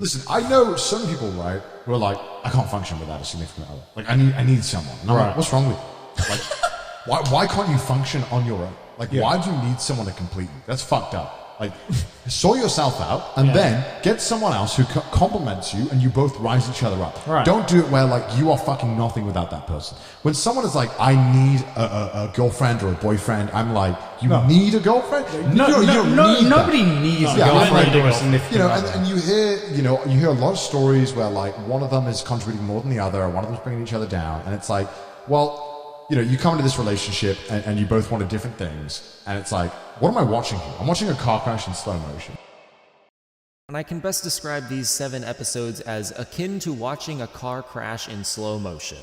Listen, I know some people, right, who are like, I can't function without a significant other. Like, I need someone. And I'm like, what's wrong with you? Like, why can't you function on your own? Like, why do you need someone to complete you? That's fucked up. Like, sort yourself out, and then get someone else who complements you, and you both rise each other up. Right. Don't do it where, like, you are fucking nothing without that person. When someone is like, I need a girlfriend or a boyfriend, I'm like, you need a girlfriend? Nobody needs a girlfriend or a significant other. And you hear a lot of stories where, like, one of them is contributing more than the other, or one of them is bringing each other down, and it's like, well, you come into this relationship and you both wanted different things, and it's like, what am I watching here? I'm watching a car crash in slow motion. And I can best describe these 7 episodes as akin to watching a car crash in slow motion.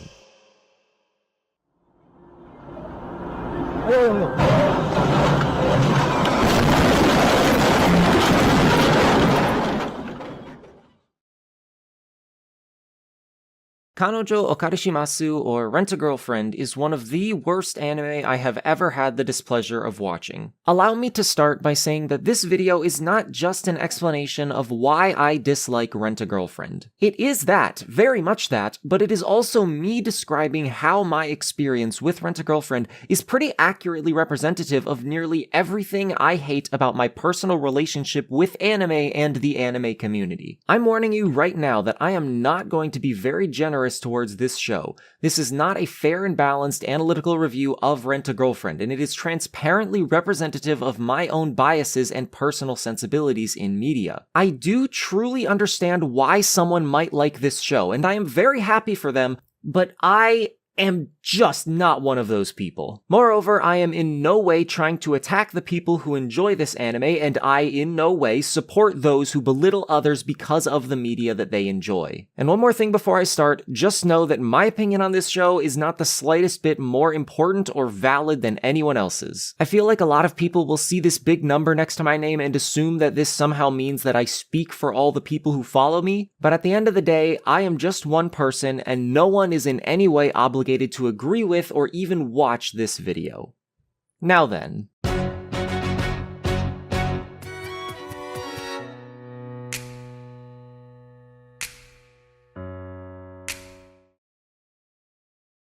Kanojo Okarishimasu, or Rent-A-Girlfriend, is one of the worst anime I have ever had the displeasure of watching. Allow me to start by saying that this video is not just an explanation of why I dislike Rent-A-Girlfriend. It is that, very much that, but it is also me describing how my experience with Rent-A-Girlfriend is pretty accurately representative of nearly everything I hate about my personal relationship with anime and the anime community. I'm warning you right now that I am not going to be very generous towards this show. This is not a fair and balanced analytical review of Rent-A-Girlfriend, and it is transparently representative of my own biases and personal sensibilities in media. I do truly understand why someone might like this show, and I am very happy for them, but I am just not one of those people. Moreover, I am in no way trying to attack the people who enjoy this anime, and I in no way support those who belittle others because of the media that they enjoy. And one more thing before I start, just know that my opinion on this show is not the slightest bit more important or valid than anyone else's. I feel like a lot of people will see this big number next to my name and assume that this somehow means that I speak for all the people who follow me, but at the end of the day, I am just one person, and no one is in any way obligated to agree with or even watch this video. Now then.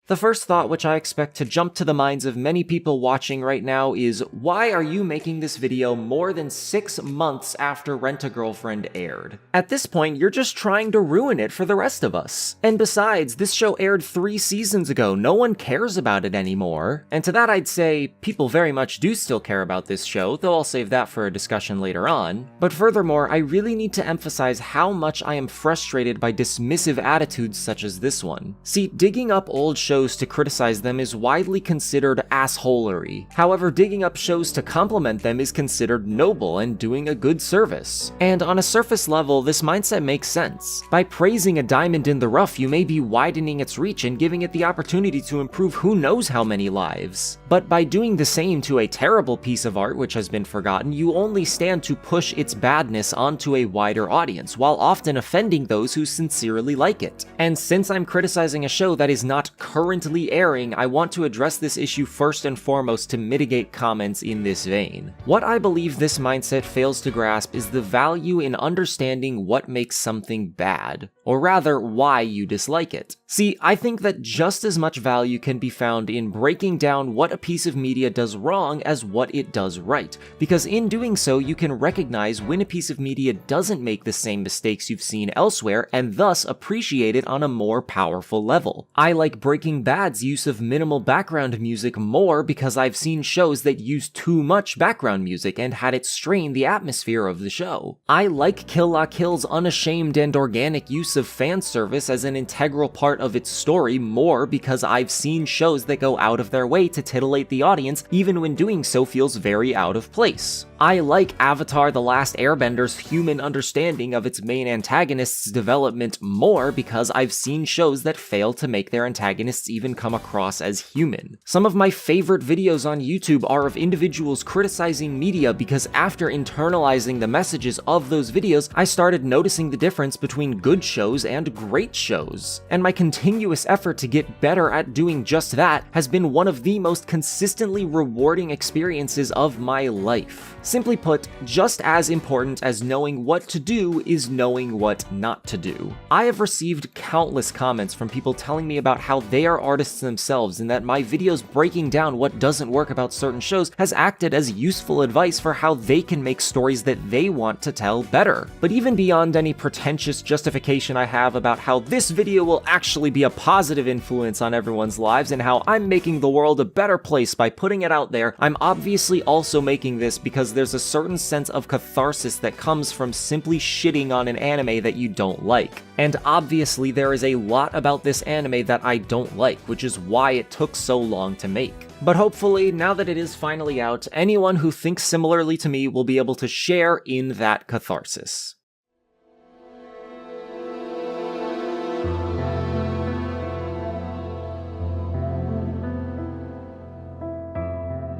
The first thought which I expect to jump to the minds of many people watching right now is, why are you making this video more than 6 months after Rent-A-Girlfriend aired? At this point, you're just trying to ruin it for the rest of us. And besides, this show aired 3 seasons ago, no one cares about it anymore. And to that I'd say, people very much do still care about this show, though I'll save that for a discussion later on. But furthermore, I really need to emphasize how much I am frustrated by dismissive attitudes such as this one. See, digging up old shows to criticize them is widely considered assholery. However, digging up shows to compliment them is considered noble and doing a good service. And on a surface level, this mindset makes sense. By praising a diamond in the rough, you may be widening its reach and giving it the opportunity to improve who knows how many lives. But by doing the same to a terrible piece of art which has been forgotten, you only stand to push its badness onto a wider audience, while often offending those who sincerely like it. And since I'm criticizing a show that is not currently airing, I want to address this issue first and foremost to mitigate comments in this vein. What I believe this mindset fails to grasp is the value in understanding what makes something bad, or rather, why you dislike it. See, I think that just as much value can be found in breaking down what a piece of media does wrong as what it does right, because in doing so, you can recognize when a piece of media doesn't make the same mistakes you've seen elsewhere, and thus appreciate it on a more powerful level. I like Breaking Bad's use of minimal background music more because I've seen shows that use too much background music and had it strain the atmosphere of the show. I like Kill La Kill's unashamed and organic use of fan service as an integral part of its story more because I've seen shows that go out of their way to titillate the audience even when doing so feels very out of place. I like Avatar: The Last Airbender's human understanding of its main antagonist's development more because I've seen shows that fail to make their antagonists artists even come across as human. Some of my favorite videos on YouTube are of individuals criticizing media because after internalizing the messages of those videos, I started noticing the difference between good shows and great shows. And my continuous effort to get better at doing just that has been one of the most consistently rewarding experiences of my life. Simply put, just as important as knowing what to do is knowing what not to do. I have received countless comments from people telling me about how they are artists themselves and that my videos breaking down what doesn't work about certain shows has acted as useful advice for how they can make stories that they want to tell better. But even beyond any pretentious justification I have about how this video will actually be a positive influence on everyone's lives and how I'm making the world a better place by putting it out there, I'm obviously also making this because there's a certain sense of catharsis that comes from simply shitting on an anime that you don't like. And obviously there is a lot about this anime that I don't like, which is why it took so long to make. But hopefully, now that it is finally out, anyone who thinks similarly to me will be able to share in that catharsis.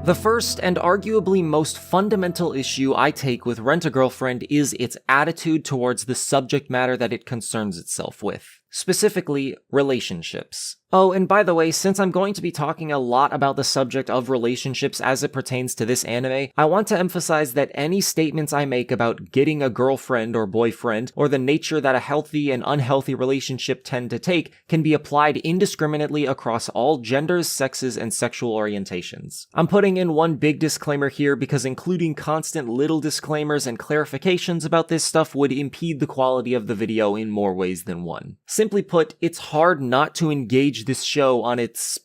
The first and arguably most fundamental issue I take with Rent-A-Girlfriend is its attitude towards the subject matter that it concerns itself with. Specifically, relationships. Oh, and by the way, since I'm going to be talking a lot about the subject of relationships as it pertains to this anime, I want to emphasize that any statements I make about getting a girlfriend or boyfriend, or the nature that a healthy and unhealthy relationship tend to take, can be applied indiscriminately across all genders, sexes, and sexual orientations. I'm putting in one big disclaimer here because including constant little disclaimers and clarifications about this stuff would impede the quality of the video in more ways than one. Simply put, it's hard not to engage this show on its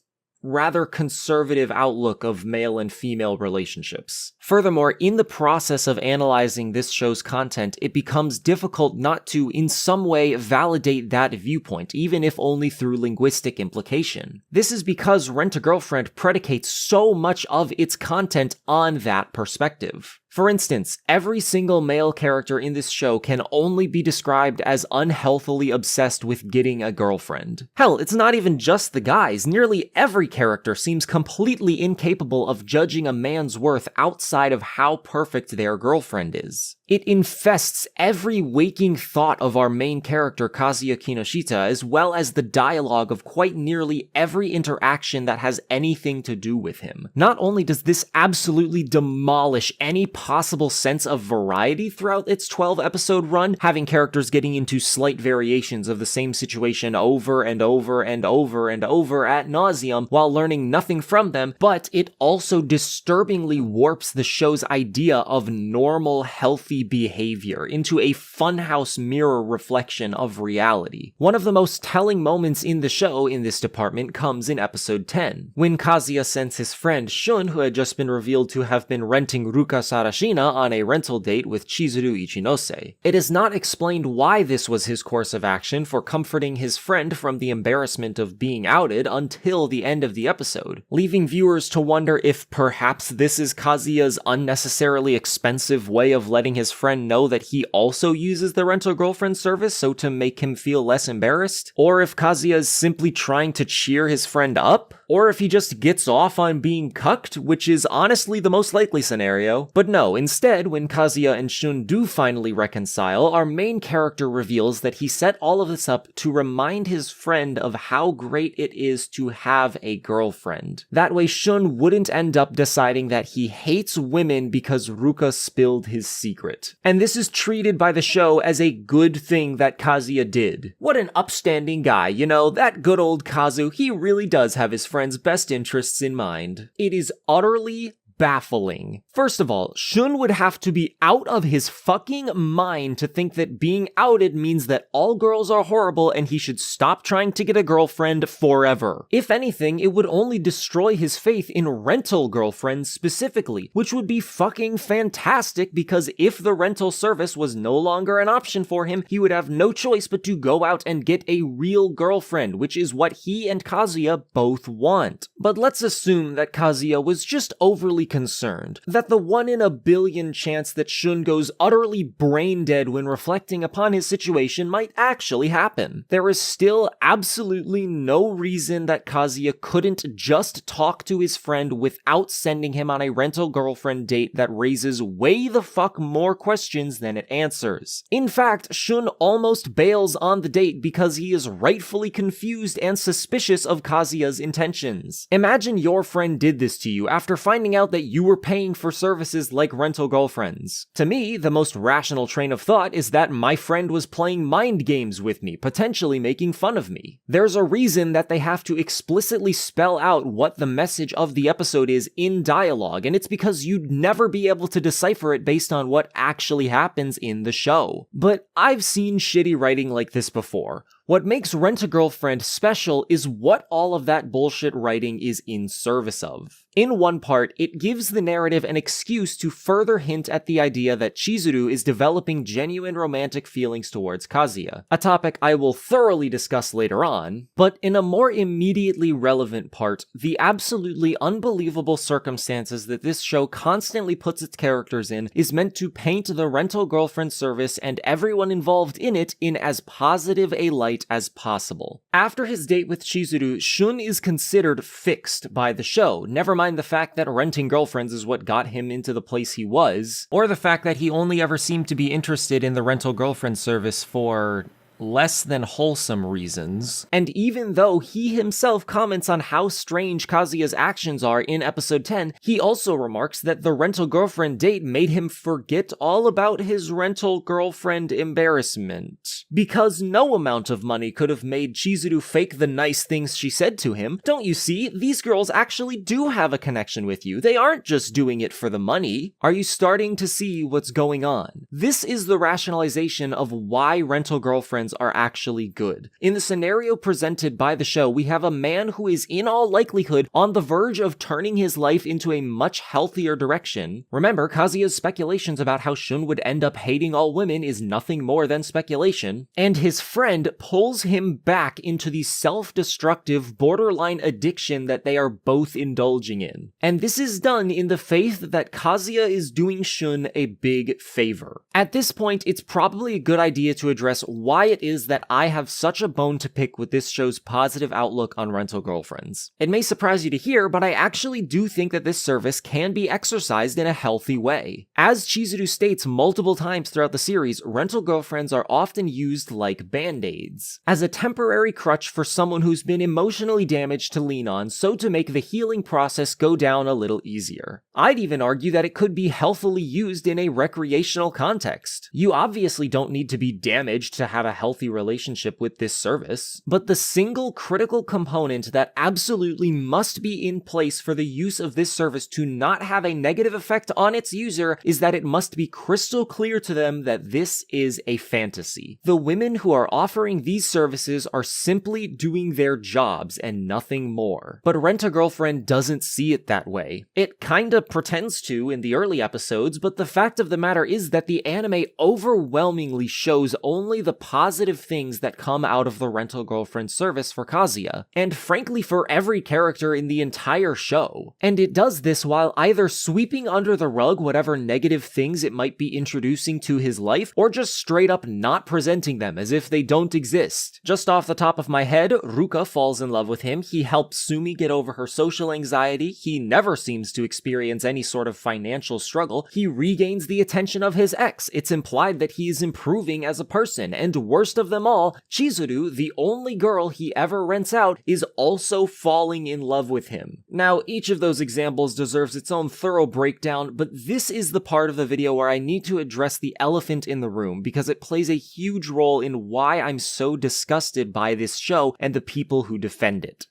rather conservative outlook of male and female relationships. Furthermore, in the process of analyzing this show's content, it becomes difficult not to, in some way, validate that viewpoint, even if only through linguistic implication. This is because Rent-A-Girlfriend predicates so much of its content on that perspective. For instance, every single male character in this show can only be described as unhealthily obsessed with getting a girlfriend. Hell, it's not even just the guys. Nearly every character seems completely incapable of judging a man's worth outside of how perfect their girlfriend is. It infests every waking thought of our main character Kazuya Kinoshita, as well as the dialogue of quite nearly every interaction that has anything to do with him. Not only does this absolutely demolish any possible sense of variety throughout its 12-episode run, having characters getting into slight variations of the same situation over and over and over and over ad nauseum while learning nothing from them, but it also disturbingly warps the show's idea of normal, healthy behavior into a funhouse mirror reflection of reality. One of the most telling moments in the show in this department comes in episode 10, when Kazuya sends his friend Shun, who had just been revealed to have been renting Ruka Sarashina, on a rental date with Chizuru Ichinose. It is not explained why this was his course of action for comforting his friend from the embarrassment of being outed until the end of the episode, leaving viewers to wonder if perhaps this is Kazuya's unnecessarily expensive way of letting his friend know that he also uses the Rent-A-Girlfriend service so to make him feel less embarrassed, or if Kazuya is simply trying to cheer his friend up, or if he just gets off on being cucked, which is honestly the most likely scenario. But no, instead, when Kazuya and Shun do finally reconcile, our main character reveals that he set all of this up to remind his friend of how great it is to have a girlfriend. That way Shun wouldn't end up deciding that he hates women because Ruka spilled his secret. And this is treated by the show as a good thing that Kazuya did. What an upstanding guy, you know, that good old Kazu, he really does have his friend's best interests in mind. It is utterly baffling. First of all, Shun would have to be out of his fucking mind to think that being outed means that all girls are horrible and he should stop trying to get a girlfriend forever. If anything, it would only destroy his faith in rental girlfriends specifically, which would be fucking fantastic because if the rental service was no longer an option for him, he would have no choice but to go out and get a real girlfriend, which is what he and Kazuya both want. But let's assume that Kazuya was just overly concerned that the 1 in a billion chance that Shun goes utterly brain dead when reflecting upon his situation might actually happen. There is still absolutely no reason that Kazuya couldn't just talk to his friend without sending him on a rental girlfriend date that raises way the fuck more questions than it answers. In fact, Shun almost bails on the date because he is rightfully confused and suspicious of Kazuya's intentions. Imagine your friend did this to you after finding out that you were paying for services like rental girlfriends. To me, the most rational train of thought is that my friend was playing mind games with me, potentially making fun of me. There's a reason that they have to explicitly spell out what the message of the episode is in dialogue, and it's because you'd never be able to decipher it based on what actually happens in the show. But I've seen shitty writing like this before. What makes Rent-A-Girlfriend special is what all of that bullshit writing is in service of. In one part, it gives the narrative an excuse to further hint at the idea that Chizuru is developing genuine romantic feelings towards Kazuya, a topic I will thoroughly discuss later on, but in a more immediately relevant part, the absolutely unbelievable circumstances that this show constantly puts its characters in is meant to paint the rental girlfriend service and everyone involved in it in as positive a light as possible. After his date with Chizuru, Shun is considered fixed by the show, never mind the fact that renting girlfriends is what got him into the place he was, or the fact that he only ever seemed to be interested in the rental girlfriend service for less than wholesome reasons. And even though he himself comments on how strange Kazuya's actions are in episode 10, he also remarks that the rental girlfriend date made him forget all about his rental girlfriend embarrassment. Because no amount of money could have made Chizuru fake the nice things she said to him. Don't you see? These girls actually do have a connection with you. They aren't just doing it for the money. Are you starting to see what's going on? This is the rationalization of why rental girlfriends are actually good. In the scenario presented by the show, we have a man who is in all likelihood on the verge of turning his life into a much healthier direction. Remember, Kazuya's speculations about how Shun would end up hating all women is nothing more than speculation, and his friend pulls him back into the self-destructive, borderline addiction that they are both indulging in. And this is done in the faith that Kazuya is doing Shun a big favor. At this point, it's probably a good idea to address why it is that I have such a bone to pick with this show's positive outlook on rental girlfriends. It may surprise you to hear, but I actually do think that this service can be exercised in a healthy way. As Chizuru states multiple times throughout the series, rental girlfriends are often used like band-aids, as a temporary crutch for someone who's been emotionally damaged to lean on, so to make the healing process go down a little easier. I'd even argue that it could be healthily used in a recreational context. You obviously don't need to be damaged to have a healthy relationship with this service, but the single critical component that absolutely must be in place for the use of this service to not have a negative effect on its user is that it must be crystal clear to them that this is a fantasy. The women who are offering these services are simply doing their jobs and nothing more. But Rent-A-Girlfriend doesn't see it that way. It kinda pretends to in the early episodes, but the fact of the matter is that the anime overwhelmingly shows only the positive things that come out of the rental girlfriend service for Kazuya, and frankly for every character in the entire show. And it does this while either sweeping under the rug whatever negative things it might be introducing to his life, or just straight up not presenting them as if they don't exist. Just off the top of my head, Ruka falls in love with him, he helps Sumi get over her social anxiety, he never seems to experience any sort of financial struggle, he regains the attention of his ex, it's implied that he is improving as a person, and worst of them all, Chizuru, the only girl he ever rents out, is also falling in love with him. Now, each of those examples deserves its own thorough breakdown, but this is the part of the video where I need to address the elephant in the room, because it plays a huge role in why I'm so disgusted by this show and the people who defend it.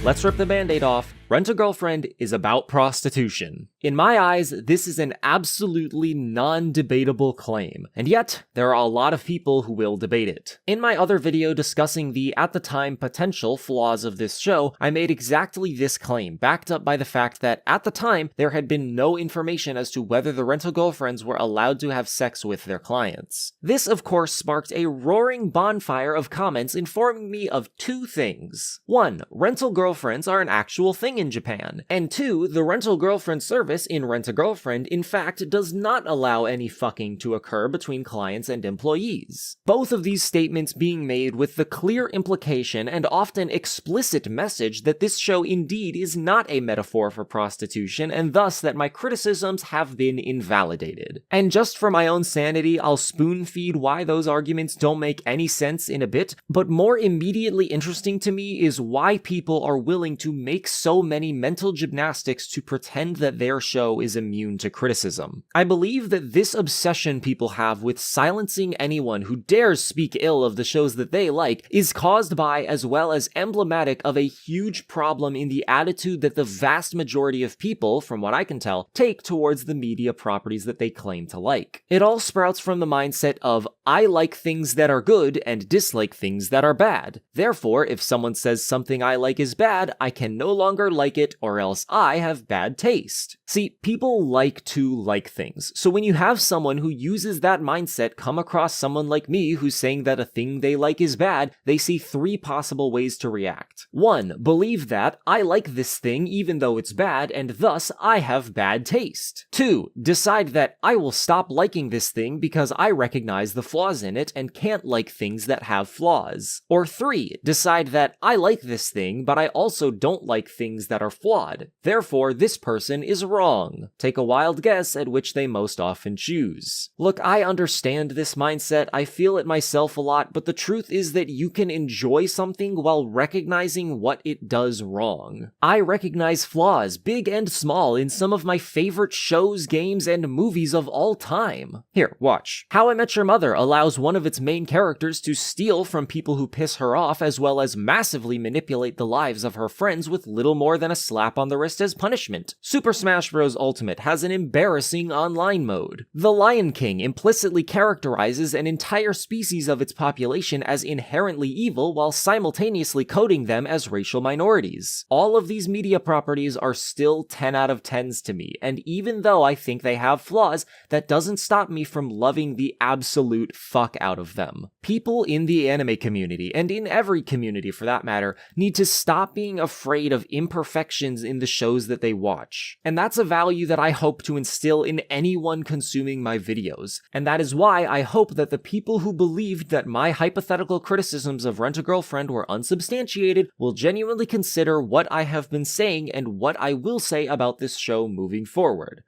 Let's rip the band-aid off. Rent-A-Girlfriend is about prostitution. In my eyes, this is an absolutely non-debatable claim, and yet there are a lot of people who will debate it. In my other video discussing the, at the time, potential flaws of this show, I made exactly this claim, backed up by the fact that at the time, there had been no information as to whether the rental girlfriends were allowed to have sex with their clients. This, of course, sparked a roaring bonfire of comments informing me of two things. 1. Rental girlfriends are an actual thing in Japan, and 2. The rental girlfriend service in Rent-A-Girlfriend in fact does not allow any fucking to occur between clients and employees. Both of these statements being made with the clear implication and often explicit message that this show indeed is not a metaphor for prostitution, and thus that my criticisms have been invalidated. And just for my own sanity, I'll spoon-feed why those arguments don't make any sense in a bit, but more immediately interesting to me is why people are willing to make so many mental gymnastics to pretend that their show is immune to criticism. I believe that this obsession people have with silencing anyone who dares speak ill of the shows that they like is caused by, as well as emblematic of, a huge problem in the attitude that the vast majority of people, from what I can tell, take towards the media properties that they claim to like. It all sprouts from the mindset of, I like things that are good and dislike things that are bad. Therefore, if someone says something I like is bad, I can no longer like it, or else I have bad taste. See, people like to like things, so when you have someone who uses that mindset come across someone like me who's saying that a thing they like is bad, they see three possible ways to react. 1. Believe that I like this thing even though it's bad, and thus I have bad taste. 2. Decide that I will stop liking this thing because I recognize the flaws in it and can't like things that have flaws. Or 3. Decide that I like this thing, but I also don't like things that are flawed. Therefore, this person is wrong. Take a wild guess at which they most often choose. Look, I understand this mindset, I feel it myself a lot, but the truth is that you can enjoy something while recognizing what it does wrong. I recognize flaws, big and small, in some of my favorite shows, games, and movies of all time. Here, watch. How I Met Your Mother allows one of its main characters to steal from people who piss her off, as well as massively manipulate the lives of her friends with little more than a slap on the wrist as punishment. Super Smash Bros. Ultimate has an embarrassing online mode. The Lion King implicitly characterizes an entire species of its population as inherently evil while simultaneously coding them as racial minorities. All of these media properties are still 10 out of 10s to me, and even though I think they have flaws, that doesn't stop me from loving the absolute fuck out of them. People in the anime community, and in every community for that matter, need to stop being afraid of imperfections in the shows that they watch. And that's a value that I hope to instill in anyone consuming my videos, and that is why I hope that the people who believed that my hypothetical criticisms of Rent-A-Girlfriend were unsubstantiated will genuinely consider what I have been saying and what I will say about this show moving forward,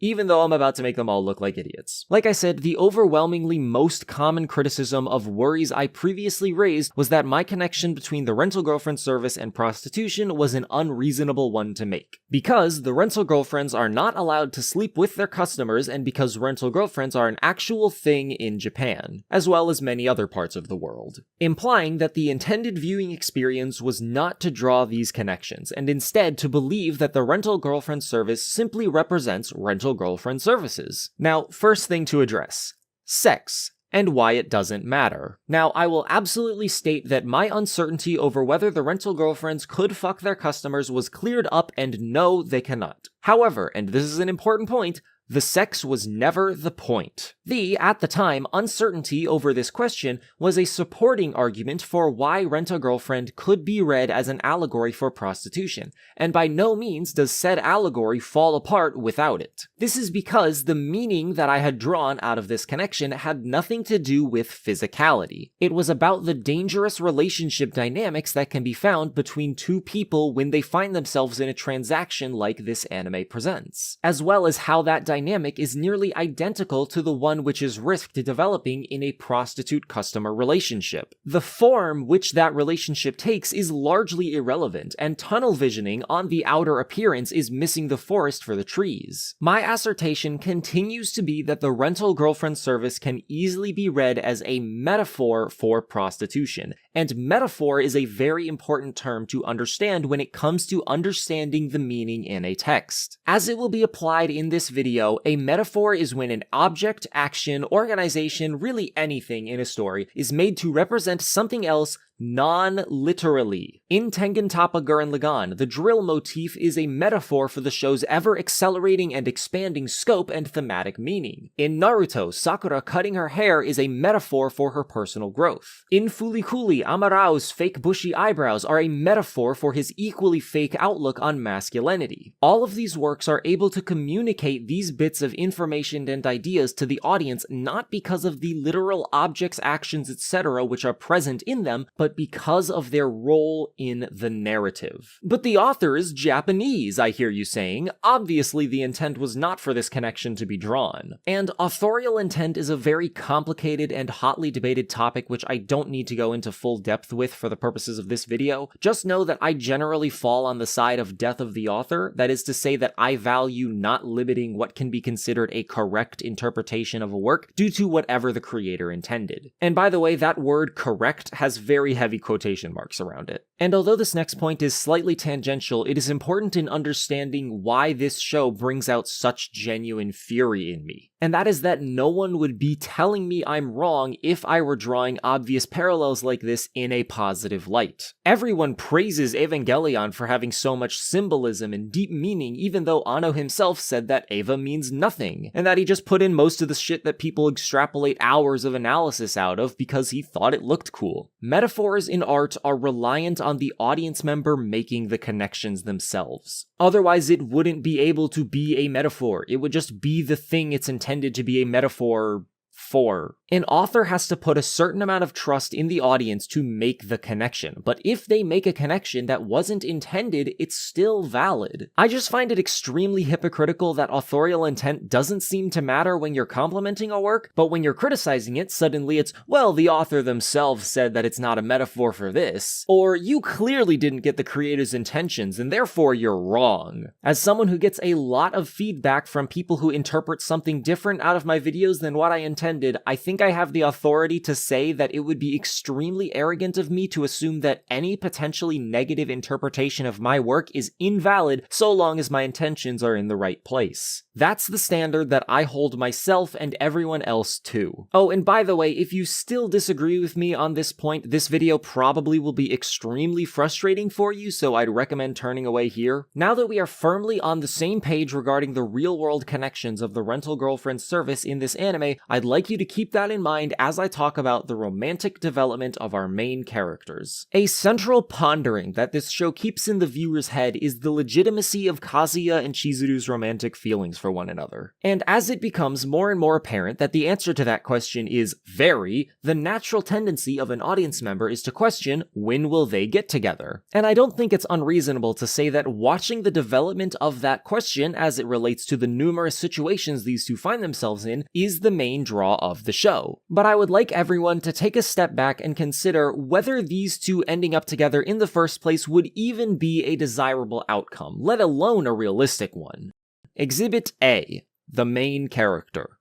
even though I'm about to make them all look like idiots. Like I said, the overwhelmingly most common criticism of worries I previously raised was that my connection between the rental girlfriend service and prostitution was an unreasonable one to make. Because the rental girlfriends are not allowed to sleep with their customers, and because rental girlfriends are an actual thing in Japan, as well as many other parts of the world. Implying that the intended viewing experience was not to draw these connections, and instead to believe that the rental girlfriend service simply represents rental girlfriend services. Now, first thing to address: sex, and why it doesn't matter. Now, I will absolutely state that my uncertainty over whether the rental girlfriends could fuck their customers was cleared up, and no, they cannot. However, and this is an important point, the sex was never the point. The, at the time, uncertainty over this question was a supporting argument for why Rent-A-Girlfriend could be read as an allegory for prostitution, and by no means does said allegory fall apart without it. This is because the meaning that I had drawn out of this connection had nothing to do with physicality. It was about the dangerous relationship dynamics that can be found between two people when they find themselves in a transaction like this anime presents, as well as how that dynamic is nearly identical to the one which is risked developing in a prostitute-customer relationship. The form which that relationship takes is largely irrelevant, and tunnel visioning on the outer appearance is missing the forest for the trees. My assertion continues to be that the rental girlfriend service can easily be read as a metaphor for prostitution, and metaphor is a very important term to understand when it comes to understanding the meaning in a text. As it will be applied in this video, a metaphor is when an object, action, organization, really anything in a story is made to represent something else non-literally. In Tengen Toppa Gurren Lagann, the drill motif is a metaphor for the show's ever-accelerating and expanding scope and thematic meaning. In Naruto, Sakura cutting her hair is a metaphor for her personal growth. In Fulikuli, Amarao's fake bushy eyebrows are a metaphor for his equally fake outlook on masculinity. All of these works are able to communicate these bits of information and ideas to the audience not because of the literal objects, actions, etc. which are present in them, but because of their role in the narrative. But the author is Japanese, I hear you saying. Obviously, the intent was not for this connection to be drawn. And authorial intent is a very complicated and hotly debated topic which I don't need to go into full depth with for the purposes of this video. Just know that I generally fall on the side of death of the author, that is to say that I value not limiting what can be considered a correct interpretation of a work due to whatever the creator intended. And by the way, that word correct has very heavy quotation marks around it. And although this next point is slightly tangential, it is important in understanding why this show brings out such genuine fury in me. And that is that no one would be telling me I'm wrong if I were drawing obvious parallels like this in a positive light. Everyone praises Evangelion for having so much symbolism and deep meaning, even though Anno himself said that Eva means nothing, and that he just put in most of the shit that people extrapolate hours of analysis out of because he thought it looked cool. Metaphors in art are reliant on the audience member making the connections themselves. Otherwise, it wouldn't be able to be a metaphor. It would just be the thing it's intended to be a metaphor for. An author has to put a certain amount of trust in the audience to make the connection, but if they make a connection that wasn't intended, it's still valid. I just find it extremely hypocritical that authorial intent doesn't seem to matter when you're complimenting a work, but when you're criticizing it, suddenly it's, well, the author themselves said that it's not a metaphor for this, or you clearly didn't get the creator's intentions and therefore you're wrong. As someone who gets a lot of feedback from people who interpret something different out of my videos than what I intended, I think I have the authority to say that it would be extremely arrogant of me to assume that any potentially negative interpretation of my work is invalid so long as my intentions are in the right place. That's the standard that I hold myself and everyone else to. Oh, and by the way, if you still disagree with me on this point, this video probably will be extremely frustrating for you, so I'd recommend turning away here. Now that we are firmly on the same page regarding the real-world connections of the rental girlfriend service in this anime, I'd like you to keep that in mind as I talk about the romantic development of our main characters. A central pondering that this show keeps in the viewer's head is the legitimacy of Kazuya and Chizuru's romantic feelings for one another. And as it becomes more and more apparent that the answer to that question is very, the natural tendency of an audience member is to question, when will they get together? And I don't think it's unreasonable to say that watching the development of that question as it relates to the numerous situations these two find themselves in is the main draw of the show. But I would like everyone to take a step back and consider whether these two ending up together in the first place would even be a desirable outcome, let alone a realistic one. Exhibit A, the main character.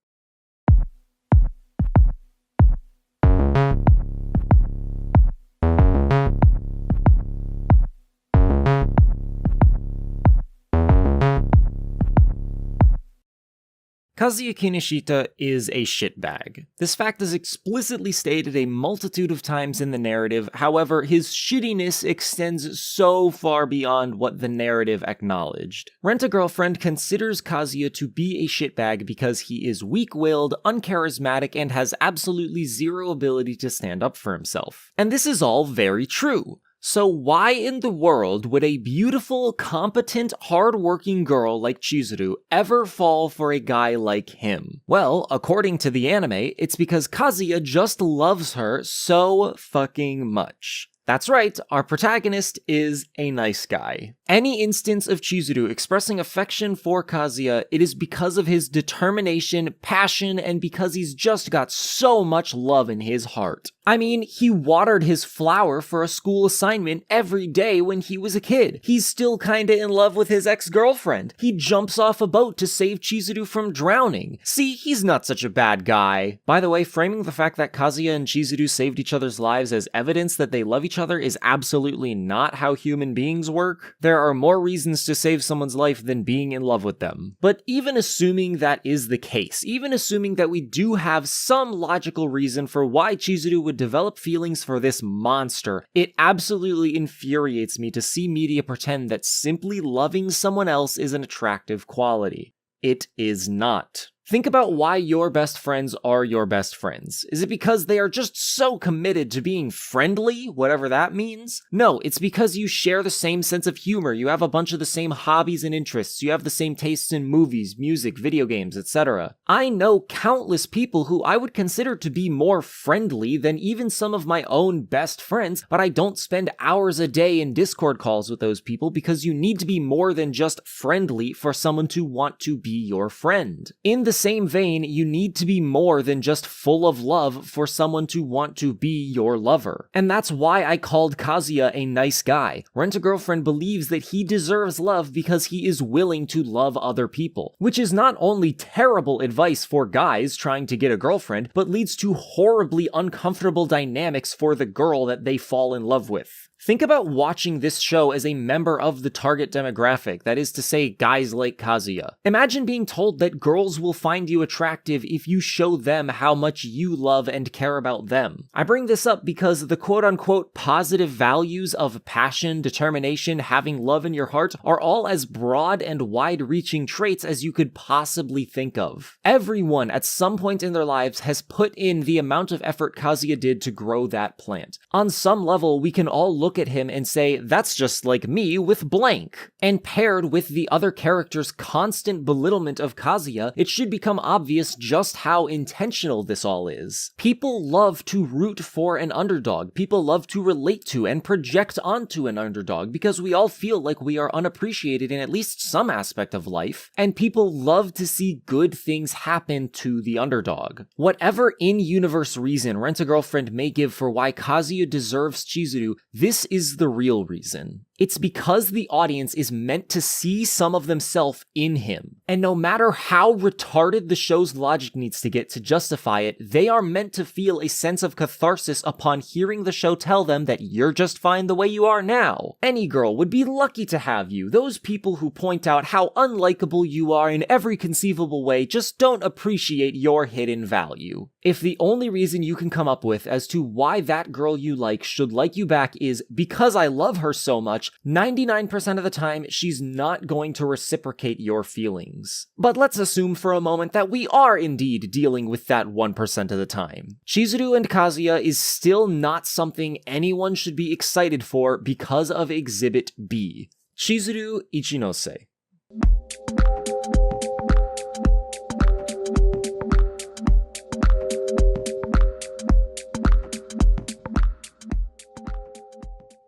Kazuya Kinoshita is a shitbag. This fact is explicitly stated a multitude of times in the narrative, however, his shittiness extends so far beyond what the narrative acknowledged. Rent-A-Girlfriend considers Kazuya to be a shitbag because he is weak-willed, uncharismatic, and has absolutely zero ability to stand up for himself. And this is all very true. So why in the world would a beautiful, competent, hard-working girl like Chizuru ever fall for a guy like him? Well, according to the anime, it's because Kazuya just loves her so fucking much. That's right, our protagonist is a nice guy. Any instance of Chizuru expressing affection for Kazuya, it is because of his determination, passion, and because he's just got so much love in his heart. I mean, he watered his flower for a school assignment every day when he was a kid. He's still kinda in love with his ex-girlfriend. He jumps off a boat to save Chizuru from drowning. See, he's not such a bad guy. By the way, framing the fact that Kazuya and Chizuru saved each other's lives as evidence that they love each other is absolutely not how human beings work. There are more reasons to save someone's life than being in love with them. But even assuming that is the case, even assuming that we do have some logical reason for why Chizuru would develop feelings for this monster, it absolutely infuriates me to see media pretend that simply loving someone else is an attractive quality. It is not. Think about why your best friends are your best friends. Is it because they are just so committed to being friendly, whatever that means? No, it's because you share the same sense of humor, you have a bunch of the same hobbies and interests, you have the same tastes in movies, music, video games, etc. I know countless people who I would consider to be more friendly than even some of my own best friends, but I don't spend hours a day in Discord calls with those people because you need to be more than just friendly for someone to want to be your friend. In the same vein, you need to be more than just full of love for someone to want to be your lover. And that's why I called Kazuya a nice guy. Rent-A-Girlfriend believes that he deserves love because he is willing to love other people, which is not only terrible advice for guys trying to get a girlfriend, but leads to horribly uncomfortable dynamics for the girl that they fall in love with. Think about watching this show as a member of the target demographic, that is to say, guys like Kazuya. Imagine being told that girls will find you attractive if you show them how much you love and care about them. I bring this up because the quote-unquote positive values of passion, determination, having love in your heart are all as broad and wide-reaching traits as you could possibly think of. Everyone at some point in their lives has put in the amount of effort Kazuya did to grow that plant. On some level, we can all look at him and say, that's just like me with blank. And paired with the other character's constant belittlement of Kazuya, it should become obvious just how intentional this all is. People love to root for an underdog. People love to relate to and project onto an underdog because we all feel like we are unappreciated in at least some aspect of life, and people love to see good things happen to the underdog. Whatever in-universe reason Rent-A-Girlfriend may give for why Kazuya deserves Chizuru, this is the real reason. It's because the audience is meant to see some of themselves in him. And no matter how retarded the show's logic needs to get to justify it, they are meant to feel a sense of catharsis upon hearing the show tell them that you're just fine the way you are now. Any girl would be lucky to have you. Those people who point out how unlikable you are in every conceivable way just don't appreciate your hidden value. If the only reason you can come up with as to why that girl you like should like you back is because I love her so much, 99% of the time, she's not going to reciprocate your feelings. But let's assume for a moment that we are indeed dealing with that 1% of the time. Chizuru and Kazuya is still not something anyone should be excited for because of Exhibit B. Chizuru Ichinose.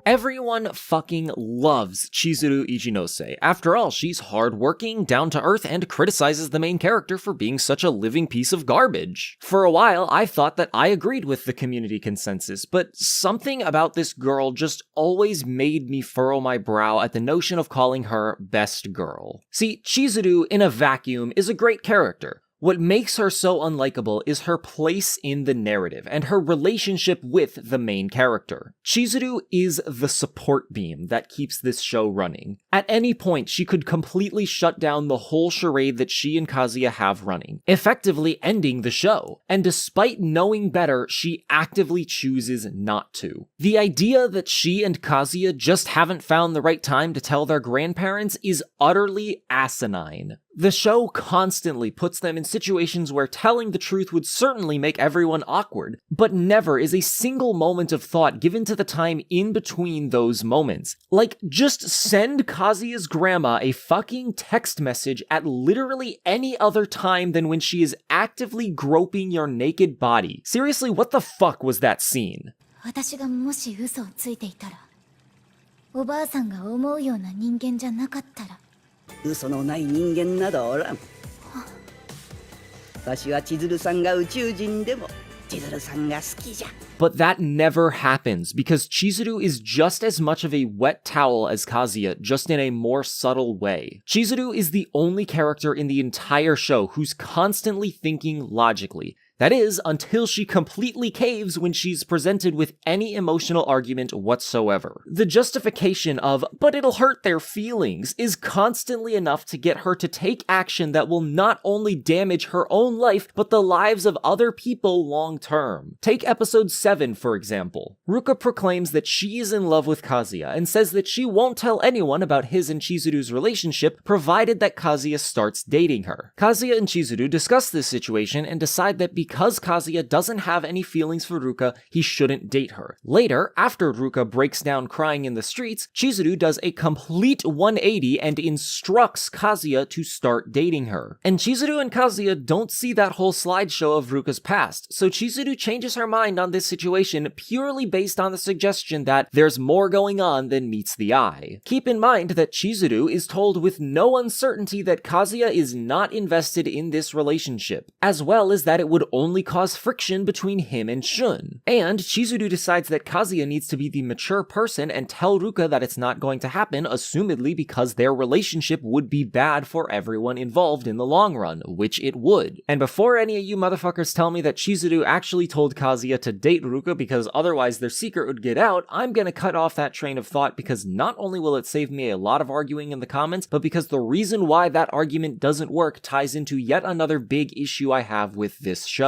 Everyone fucking loves Chizuru Ichinose. After all, she's hardworking, down-to-earth, and criticizes the main character for being such a living piece of garbage. For a while, I thought that I agreed with the community consensus, but something about this girl just always made me furrow my brow at the notion of calling her best girl. See, Chizuru, in a vacuum, is a great character. What makes her so unlikable is her place in the narrative and her relationship with the main character. Chizuru is the support beam that keeps this show running. At any point, she could completely shut down the whole charade that she and Kazuya have running, effectively ending the show. And despite knowing better, she actively chooses not to. The idea that she and Kazuya just haven't found the right time to tell their grandparents is utterly asinine. The show constantly puts them in situations where telling the truth would certainly make everyone awkward, but never is a single moment of thought given to the time in between those moments. Like, just send Kazuya's grandma a fucking text message at literally any other time than when she is actively groping your naked body. Seriously, what the fuck was that scene? 私がもし嘘をついていたら、おばあさんが思うような人間じゃなかったら。嘘のない人間などおらん。私は千鶴さんが宇宙人でも千鶴さんが好きじゃ。But that never happens, because Chizuru is just as much of a wet towel as Kazuya, just in a more subtle way. Chizuru is the only character in the entire show who's constantly thinking logically. That is, until she completely caves when she's presented with any emotional argument whatsoever. The justification of, but it'll hurt their feelings, is constantly enough to get her to take action that will not only damage her own life, but the lives of other people long term. Take episode 7, for example. Ruka proclaims that she is in love with Kazuya, and says that she won't tell anyone about his and Chizuru's relationship, provided that Kazuya starts dating her. Kazuya and Chizuru discuss this situation and decide that because Kazuya doesn't have any feelings for Ruka, he shouldn't date her. Later, after Ruka breaks down crying in the streets, Chizuru does a complete 180 and instructs Kazuya to start dating her. And Chizuru and Kazuya don't see that whole slideshow of Ruka's past, so Chizuru changes her mind on this situation purely based on the suggestion that there's more going on than meets the eye. Keep in mind that Chizuru is told with no uncertainty that Kazuya is not invested in this relationship, as well as that it would only cause friction between him and Shun. And Chizuru decides that Kazuya needs to be the mature person and tell Ruka that it's not going to happen, assumedly because their relationship would be bad for everyone involved in the long run, which it would. And before any of you motherfuckers tell me that Chizuru actually told Kazuya to date Ruka because otherwise their secret would get out, I'm gonna cut off that train of thought, because not only will it save me a lot of arguing in the comments, but because the reason why that argument doesn't work ties into yet another big issue I have with this show.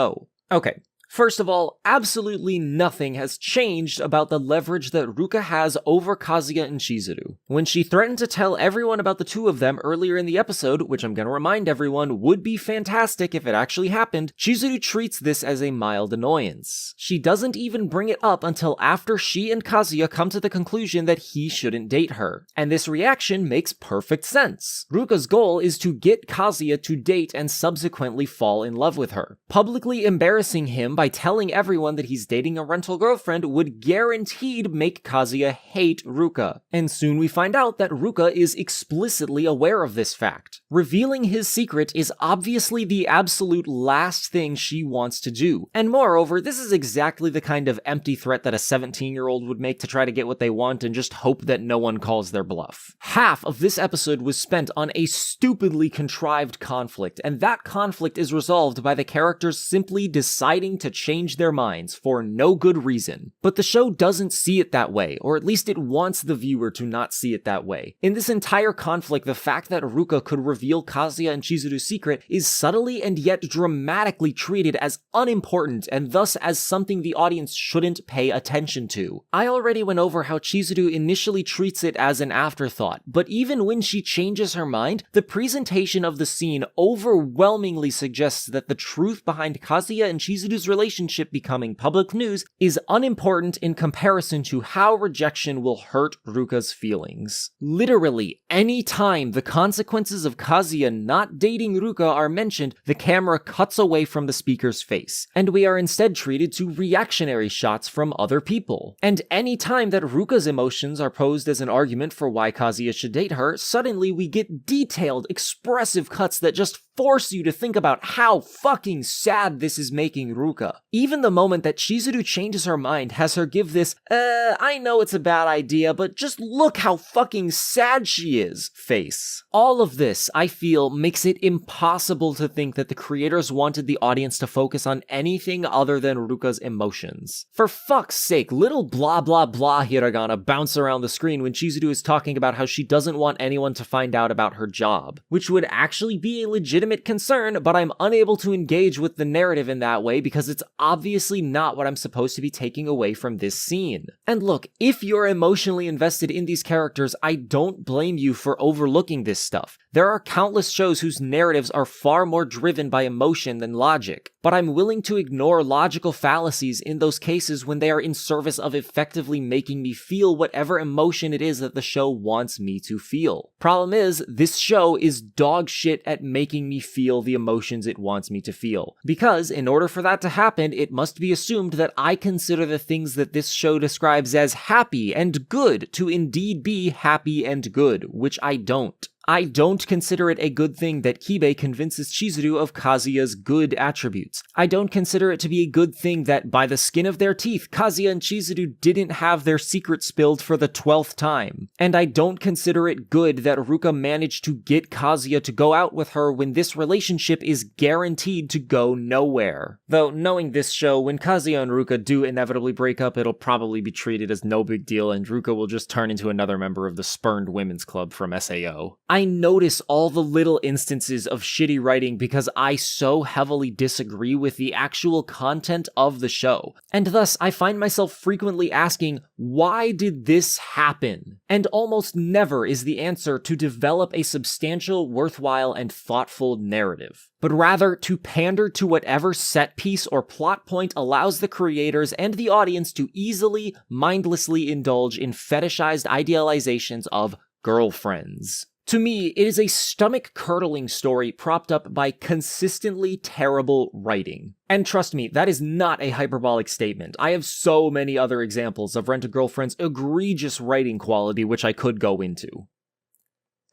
Okay. First of all, absolutely nothing has changed about the leverage that Ruka has over Kazuya and Chizuru. When she threatened to tell everyone about the two of them earlier in the episode, which I'm gonna remind everyone would be fantastic if it actually happened, Chizuru treats this as a mild annoyance. She doesn't even bring it up until after she and Kazuya come to the conclusion that he shouldn't date her. And this reaction makes perfect sense. Ruka's goal is to get Kazuya to date and subsequently fall in love with her. Publicly embarrassing him by telling everyone that he's dating a rental girlfriend would guaranteed make Kazuya hate Ruka. And soon we find out that Ruka is explicitly aware of this fact. Revealing his secret is obviously the absolute last thing she wants to do. And moreover, this is exactly the kind of empty threat that a 17-year-old would make to try to get what they want and just hope that no one calls their bluff. Half of this episode was spent on a stupidly contrived conflict, and that conflict is resolved by the characters simply deciding to change their minds for no good reason. But the show doesn't see it that way, or at least it wants the viewer to not see it that way. In this entire conflict, the fact that Ruka could reveal Kazuya and Chizuru's secret is subtly and yet dramatically treated as unimportant, and thus as something the audience shouldn't pay attention to. I already went over how Chizuru initially treats it as an afterthought, but even when she changes her mind, the presentation of the scene overwhelmingly suggests that the truth behind Kazuya and Chizuru's relationship becoming public news is unimportant in comparison to how rejection will hurt Ruka's feelings. Literally, any time the consequences of Kazuya not dating Ruka are mentioned, the camera cuts away from the speaker's face, and we are instead treated to reactionary shots from other people. And any time that Ruka's emotions are posed as an argument for why Kazuya should date her, suddenly we get detailed, expressive cuts that just force you to think about how fucking sad this is making Ruka. Even the moment that Chizuru changes her mind has her give this, I know it's a bad idea, but just look how fucking sad she is face. All of this, I feel, makes it impossible to think that the creators wanted the audience to focus on anything other than Ruka's emotions. For fuck's sake, little blah blah blah hiragana bounce around the screen when Chizuru is talking about how she doesn't want anyone to find out about her job, which would actually be a legitimate concern, but I'm unable to engage with the narrative in that way because it's obviously not what I'm supposed to be taking away from this scene. And look, if you're emotionally invested in these characters, I don't blame you for overlooking this stuff. There are countless shows whose narratives are far more driven by emotion than logic, but I'm willing to ignore logical fallacies in those cases when they are in service of effectively making me feel whatever emotion it is that the show wants me to feel. Problem is, this show is dog shit at making me me feel the emotions it wants me to feel. Because in order for that to happen, it must be assumed that I consider the things that this show describes as happy and good to indeed be happy and good, which I don't. I don't consider it a good thing that Kibe convinces Chizuru of Kazuya's good attributes. I don't consider it to be a good thing that, by the skin of their teeth, Kazuya and Chizuru didn't have their secret spilled for the 12th time. And I don't consider it good that Ruka managed to get Kazuya to go out with her when this relationship is guaranteed to go nowhere. Though, knowing this show, when Kazuya and Ruka do inevitably break up, it'll probably be treated as no big deal, and Ruka will just turn into another member of the spurned women's club from SAO. I notice all the little instances of shitty writing because I so heavily disagree with the actual content of the show, and thus I find myself frequently asking, why did this happen? And almost never is the answer to develop a substantial, worthwhile, and thoughtful narrative, but rather to pander to whatever set piece or plot point allows the creators and the audience to easily, mindlessly indulge in fetishized idealizations of girlfriends. To me, it is a stomach-curdling story propped up by consistently terrible writing. And trust me, that is not a hyperbolic statement. I have so many other examples of Rent-A-Girlfriend's egregious writing quality which I could go into.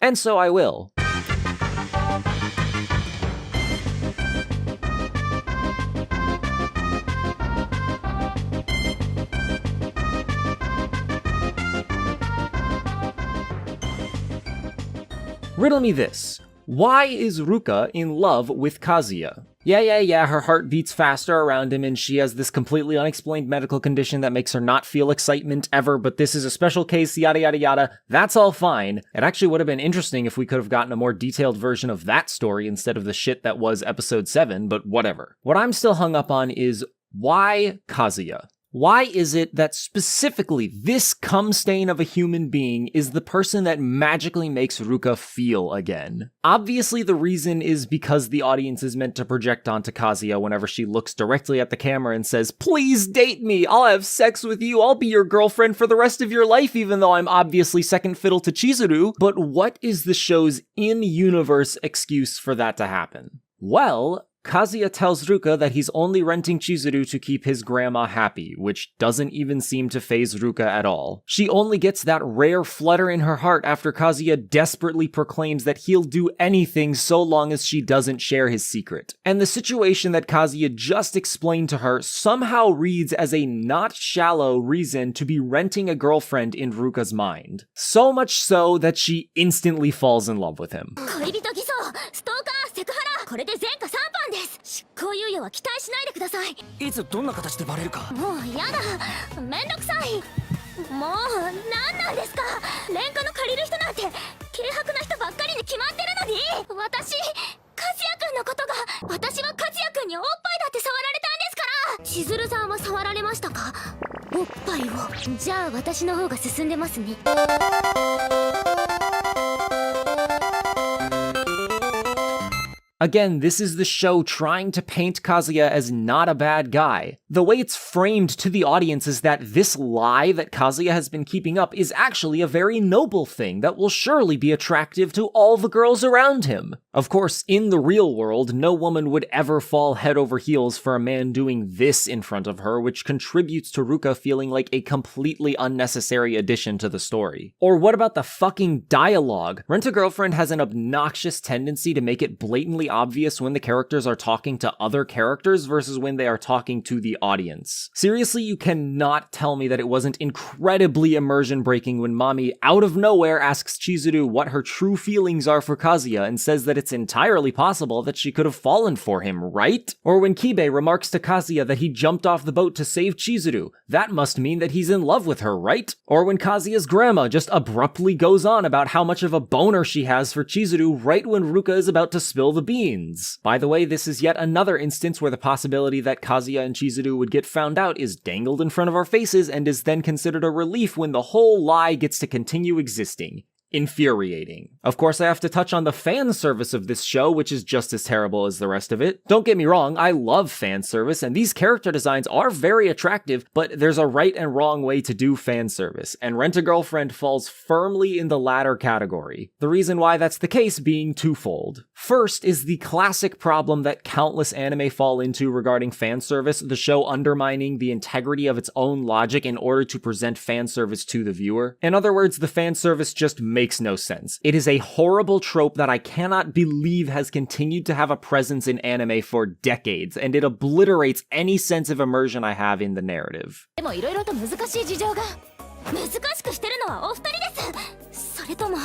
And so I will. Riddle me this. Why is Ruka in love with Kazuya? Yeah, her heart beats faster around him and she has this completely unexplained medical condition that makes her not feel excitement ever, but this is a special case, yada yada yada. That's all fine. It actually would have been interesting if we could have gotten a more detailed version of that story instead of the shit that was episode 7, but whatever. What I'm still hung up on is, why Kazuya? Why is it that specifically this cum stain of a human being is the person that magically makes Ruka feel again? Obviously the reason is because the audience is meant to project onto Kazuya whenever she looks directly at the camera and says, "Please date me, I'll have sex with you, I'll be your girlfriend for the rest of your life even though I'm obviously second fiddle to Chizuru." But what is the show's in-universe excuse for that to happen? Well, Kazuya tells Ruka that he's only renting Chizuru to keep his grandma happy, which doesn't even seem to faze Ruka at all. She only gets that rare flutter in her heart after Kazuya desperately proclaims that he'll do anything so long as she doesn't share his secret. And the situation that Kazuya just explained to her somehow reads as a not shallow reason to be renting a girlfriend in Ruka's mind. So much so that she instantly falls in love with him. これで前科3犯です。執行猶予は期待しないでください。いつどんな形でバレるか。もうやだ。めんどくさい。もう何なんですか。レンカの借りる人なんて軽薄な人ばっかりに決まってるのに。私、和也くんのことが、私は和也くんにおっぱいだって触られたんですから。千鶴さんは触られましたか。おっぱいを。じゃあ私の方が進んでますね。Again, this is the show trying to paint Kazuya as not a bad guy. The way it's framed to the audience is that this lie that Kazuya has been keeping up is actually a very noble thing that will surely be attractive to all the girls around him. Of course, in the real world, no woman would ever fall head over heels for a man doing this in front of her, which contributes to Ruka feeling like a completely unnecessary addition to the story. Or what about the fucking dialogue? Rent-A-Girlfriend has an obnoxious tendency to make it blatantly obvious when the characters are talking to other characters versus when they are talking to the audience. Seriously, you cannot tell me that it wasn't incredibly immersion-breaking when Mami, out of nowhere, asks Chizuru what her true feelings are for Kazuya and says that it's entirely possible that she could have fallen for him, right? Or when Kibe remarks to Kazuya that he jumped off the boat to save Chizuru. That must mean that he's in love with her, right? Or when Kazuya's grandma just abruptly goes on about how much of a boner she has for Chizuru right when Ruka is about to spill the beans. By the way, this is yet another instance where the possibility that Kazuya and Chizuru would get found out is dangled in front of our faces and is then considered a relief when the whole lie gets to continue existing. Infuriating. Of course, I have to touch on the fan service of this show, which is just as terrible as the rest of it. Don't get me wrong, I love fan service, and these character designs are very attractive, but there's a right and wrong way to do fan service, and Rent-A-Girlfriend falls firmly in the latter category. The reason why that's the case being twofold. First is the classic problem that countless anime fall into regarding fan service, the show undermining the integrity of its own logic in order to present fan service to the viewer. In other words, the fan service just makes no sense. It is a horrible trope that I cannot believe has continued to have a presence in anime for decades, and it obliterates any sense of immersion I have in the narrative. でもいろいろと難しい事情が難しくしてるのはお二人です。それとも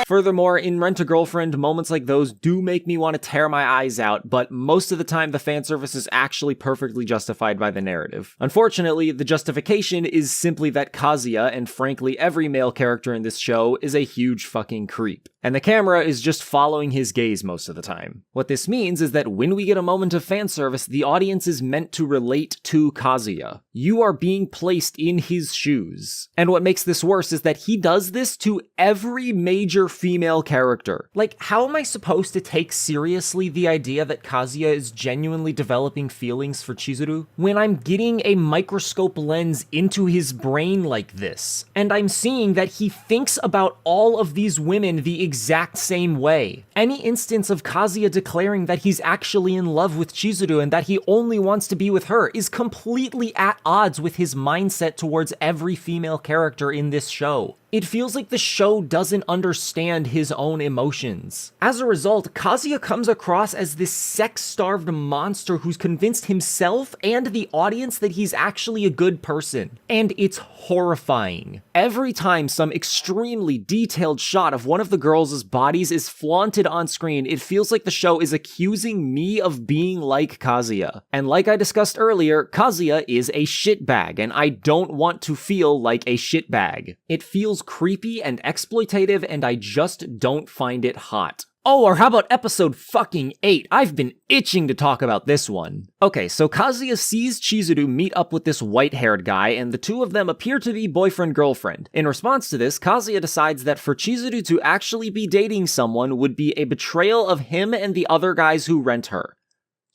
Furthermore, in Rent-A-Girlfriend, moments like those do make me want to tear my eyes out, but most of the time the fan service is actually perfectly justified by the narrative. Unfortunately, the justification is simply that Kazuya, and frankly every male character in this show, is a huge fucking creep. And the camera is just following his gaze most of the time. What this means is that when we get a moment of fan service, the audience is meant to relate to Kazuya. You are being placed in his shoes. And what makes this worse is that he does this to every major female character. Like, how am I supposed to take seriously the idea that Kazuya is genuinely developing feelings for Chizuru when I'm getting a microscope lens into his brain like this? And I'm seeing that he thinks about all of these women the exact same way. Any instance of Kazuya declaring that he's actually in love with Chizuru and that he only wants to be with her is completely at odds with his mindset towards every female character in this show. It feels like the show doesn't understand his own emotions. As a result, Kazuya comes across as this sex-starved monster who's convinced himself and the audience that he's actually a good person. And it's horrifying. Every time some extremely detailed shot of one of the girls' bodies is flaunted on screen, it feels like the show is accusing me of being like Kazuya. And like I discussed earlier, Kazuya is a shitbag, and I don't want to feel like a shitbag. It feels creepy and exploitative, and I just don't find it hot. Oh, or how about episode fucking 8? I've been itching to talk about this one. Okay, so Kazuya sees Chizuru meet up with this white-haired guy, and the two of them appear to be boyfriend-girlfriend. In response to this, Kazuya decides that for Chizuru to actually be dating someone would be a betrayal of him and the other guys who rent her.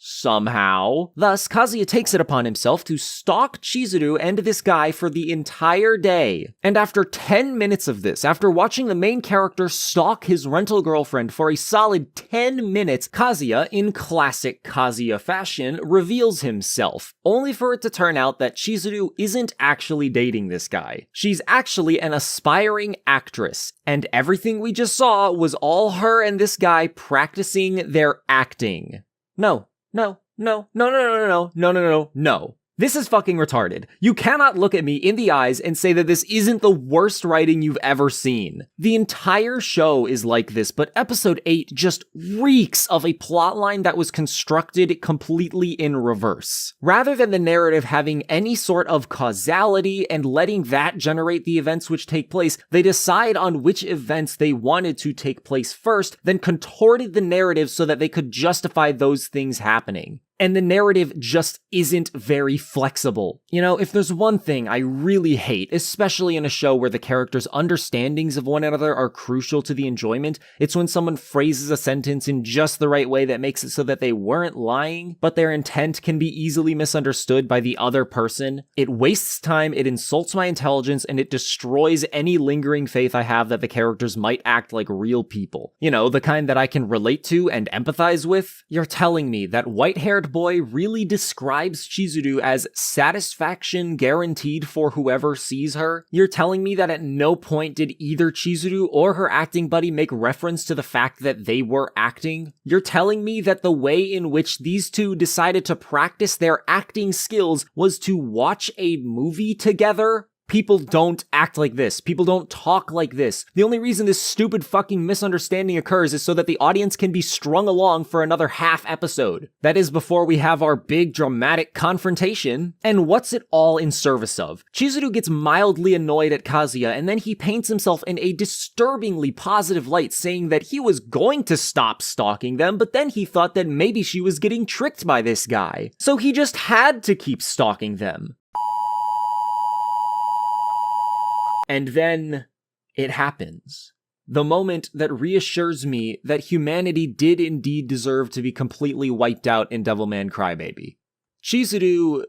Somehow. Thus, Kazuya takes it upon himself to stalk Chizuru and this guy for the entire day. And after 10 minutes of this, after watching the main character stalk his rental girlfriend for a solid 10 minutes, Kazuya, in classic Kazuya fashion, reveals himself, only for it to turn out that Chizuru isn't actually dating this guy. She's actually an aspiring actress, and everything we just saw was all her and this guy practicing their acting. No. No. This is fucking retarded. You cannot look at me in the eyes and say that this isn't the worst writing you've ever seen. The entire show is like this, but episode 8 just reeks of a plotline that was constructed completely in reverse. Rather than the narrative having any sort of causality and letting that generate the events which take place, they decide on which events they wanted to take place first, then contorted the narrative so that they could justify those things happening. And the narrative just isn't very flexible. You know, if there's one thing I really hate, especially in a show where the characters' understandings of one another are crucial to the enjoyment, it's when someone phrases a sentence in just the right way that makes it so that they weren't lying, but their intent can be easily misunderstood by the other person. It wastes time, it insults my intelligence, and it destroys any lingering faith I have that the characters might act like real people. You know, the kind that I can relate to and empathize with. You're telling me that white-haired boy really describes Chizuru as satisfaction guaranteed for whoever sees her? You're telling me that at no point did either Chizuru or her acting buddy make reference to the fact that they were acting? You're telling me that the way in which these two decided to practice their acting skills was to watch a movie together? People don't act like this. People don't talk like this. The only reason this stupid fucking misunderstanding occurs is so that the audience can be strung along for another half episode. That is before we have our big dramatic confrontation. And what's it all in service of? Chizuru gets mildly annoyed at Kazuya, and then he paints himself in a disturbingly positive light, saying that he was going to stop stalking them, but then he thought that maybe she was getting tricked by this guy. So he just had to keep stalking them. And then it happens. The moment that reassures me that humanity did indeed deserve to be completely wiped out in Devilman Crybaby. Chizuru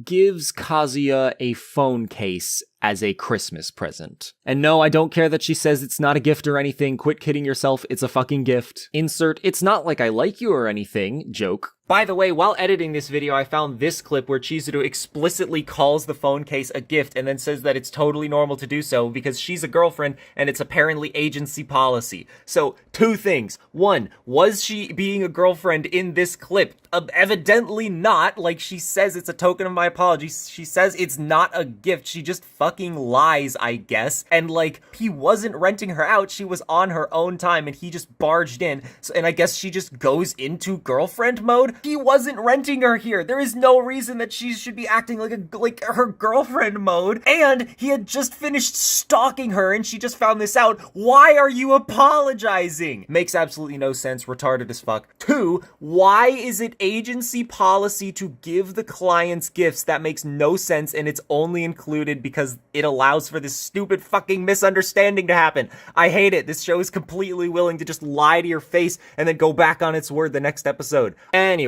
gives Kazuya a phone case as a Christmas present. And no, I don't care that she says it's not a gift or anything. Quit kidding yourself. It's a fucking gift. Insert, it's not like I like you or anything, joke. By the way, while editing this video, I found this clip where Chizuru explicitly calls the phone case a gift and then says that it's totally normal to do so because she's a girlfriend and it's apparently agency policy. So, two things. One, was she being a girlfriend in this clip? Evidently not. Like, she says it's a token of my apology. She says it's not a gift. She just fucking lies, I guess. And, like, he wasn't renting her out. She was on her own time and he just barged in. So, and I guess she just goes into girlfriend mode. He wasn't renting her here. There is no reason that she should be acting like her girlfriend mode. And he had just finished stalking her and she just found this out. Why are you apologizing? Makes absolutely no sense. Retarded as fuck. Two, why is it agency policy to give the clients gifts? That makes no sense and it's only included because it allows for this stupid fucking misunderstanding to happen. I hate it. This show is completely willing to just lie to your face and then go back on its word the next episode. Anyway.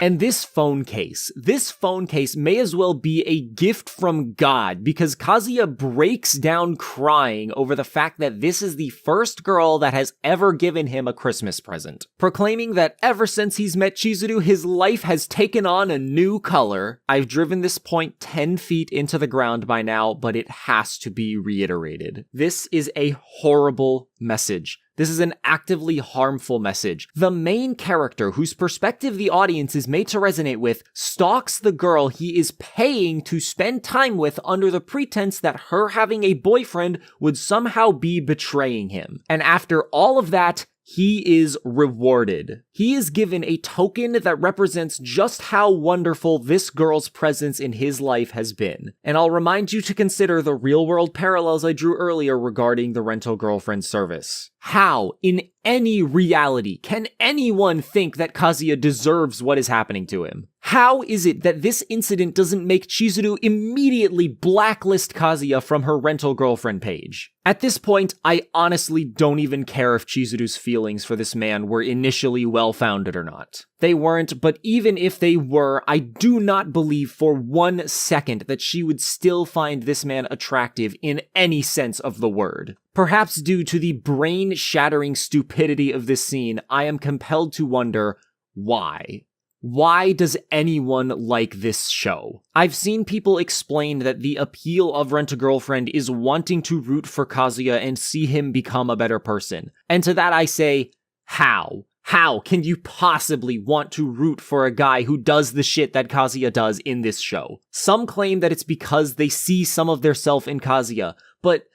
And this phone case may as well be a gift from God because Kazuya breaks down crying over the fact that this is the first girl that has ever given him a Christmas present, proclaiming that ever since he's met Chizuru, his life has taken on a new color. I've driven this point 10 feet into the ground by now, but it has to be reiterated. This is a horrible message. This is an actively harmful message. The main character, whose perspective the audience is made to resonate with, stalks the girl he is paying to spend time with under the pretense that her having a boyfriend would somehow be betraying him. And after all of that, he is rewarded. He is given a token that represents just how wonderful this girl's presence in his life has been. And I'll remind you to consider the real-world parallels I drew earlier regarding the rental girlfriend service. How, in any reality, can anyone think that Kazuya deserves what is happening to him? How is it that this incident doesn't make Chizuru immediately blacklist Kazuya from her rental girlfriend page? At this point, I honestly don't even care if Chizuru's feelings for this man were initially well-founded or not. They weren't, but even if they were, I do not believe for 1 second that she would still find this man attractive in any sense of the word. Perhaps due to the brain-shattering stupidity of this scene, I am compelled to wonder, why? Why does anyone like this show? I've seen people explain that the appeal of Rent-A-Girlfriend is wanting to root for Kazuya and see him become a better person. And to that I say, how? How can you possibly want to root for a guy who does the shit that Kazuya does in this show? Some claim that it's because they see some of their self in Kazuya, but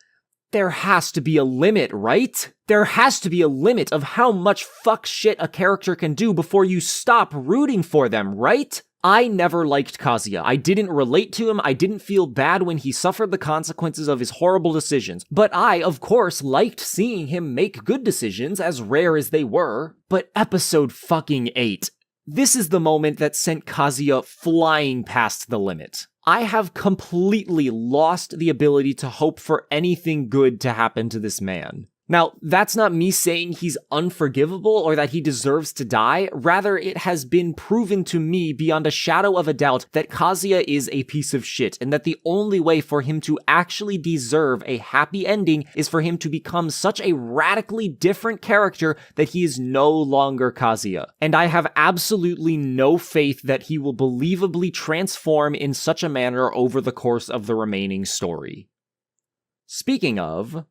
there has to be a limit, right? There has to be a limit of how much fuck shit a character can do before you stop rooting for them, right? I never liked Kazuya. I didn't relate to him. I didn't feel bad when he suffered the consequences of his horrible decisions. But I, of course, liked seeing him make good decisions, as rare as they were. But episode fucking 8. This is the moment that sent Kazuya flying past the limit. I have completely lost the ability to hope for anything good to happen to this man. Now, that's not me saying he's unforgivable or that he deserves to die. Rather, it has been proven to me beyond a shadow of a doubt that Kazuya is a piece of shit, and that the only way for him to actually deserve a happy ending is for him to become such a radically different character that he is no longer Kazuya. And I have absolutely no faith that he will believably transform in such a manner over the course of the remaining story. Speaking of...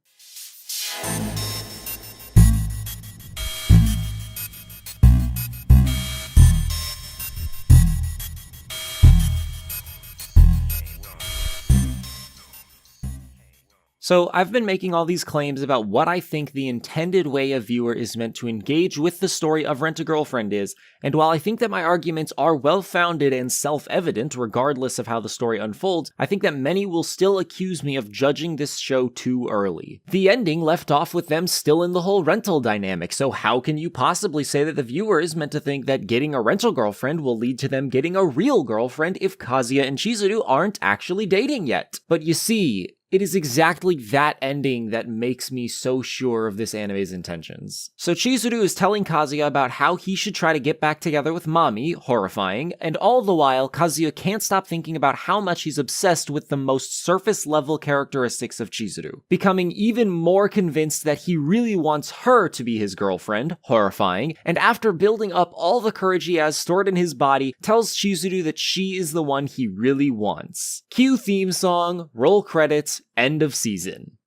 So I've been making all these claims about what I think the intended way a viewer is meant to engage with the story of Rent-A-Girlfriend is, and while I think that my arguments are well-founded and self-evident regardless of how the story unfolds, I think that many will still accuse me of judging this show too early. The ending left off with them still in the whole rental dynamic, so how can you possibly say that the viewer is meant to think that getting a rental girlfriend will lead to them getting a real girlfriend if Kazuya and Chizuru aren't actually dating yet? But you see, it is exactly that ending that makes me so sure of this anime's intentions. So Chizuru is telling Kazuya about how he should try to get back together with Mami, horrifying, and all the while Kazuya can't stop thinking about how much he's obsessed with the most surface-level characteristics of Chizuru, becoming even more convinced that he really wants her to be his girlfriend, horrifying, and after building up all the courage he has stored in his body, tells Chizuru that she is the one he really wants. Cue theme song, roll credits, end of season.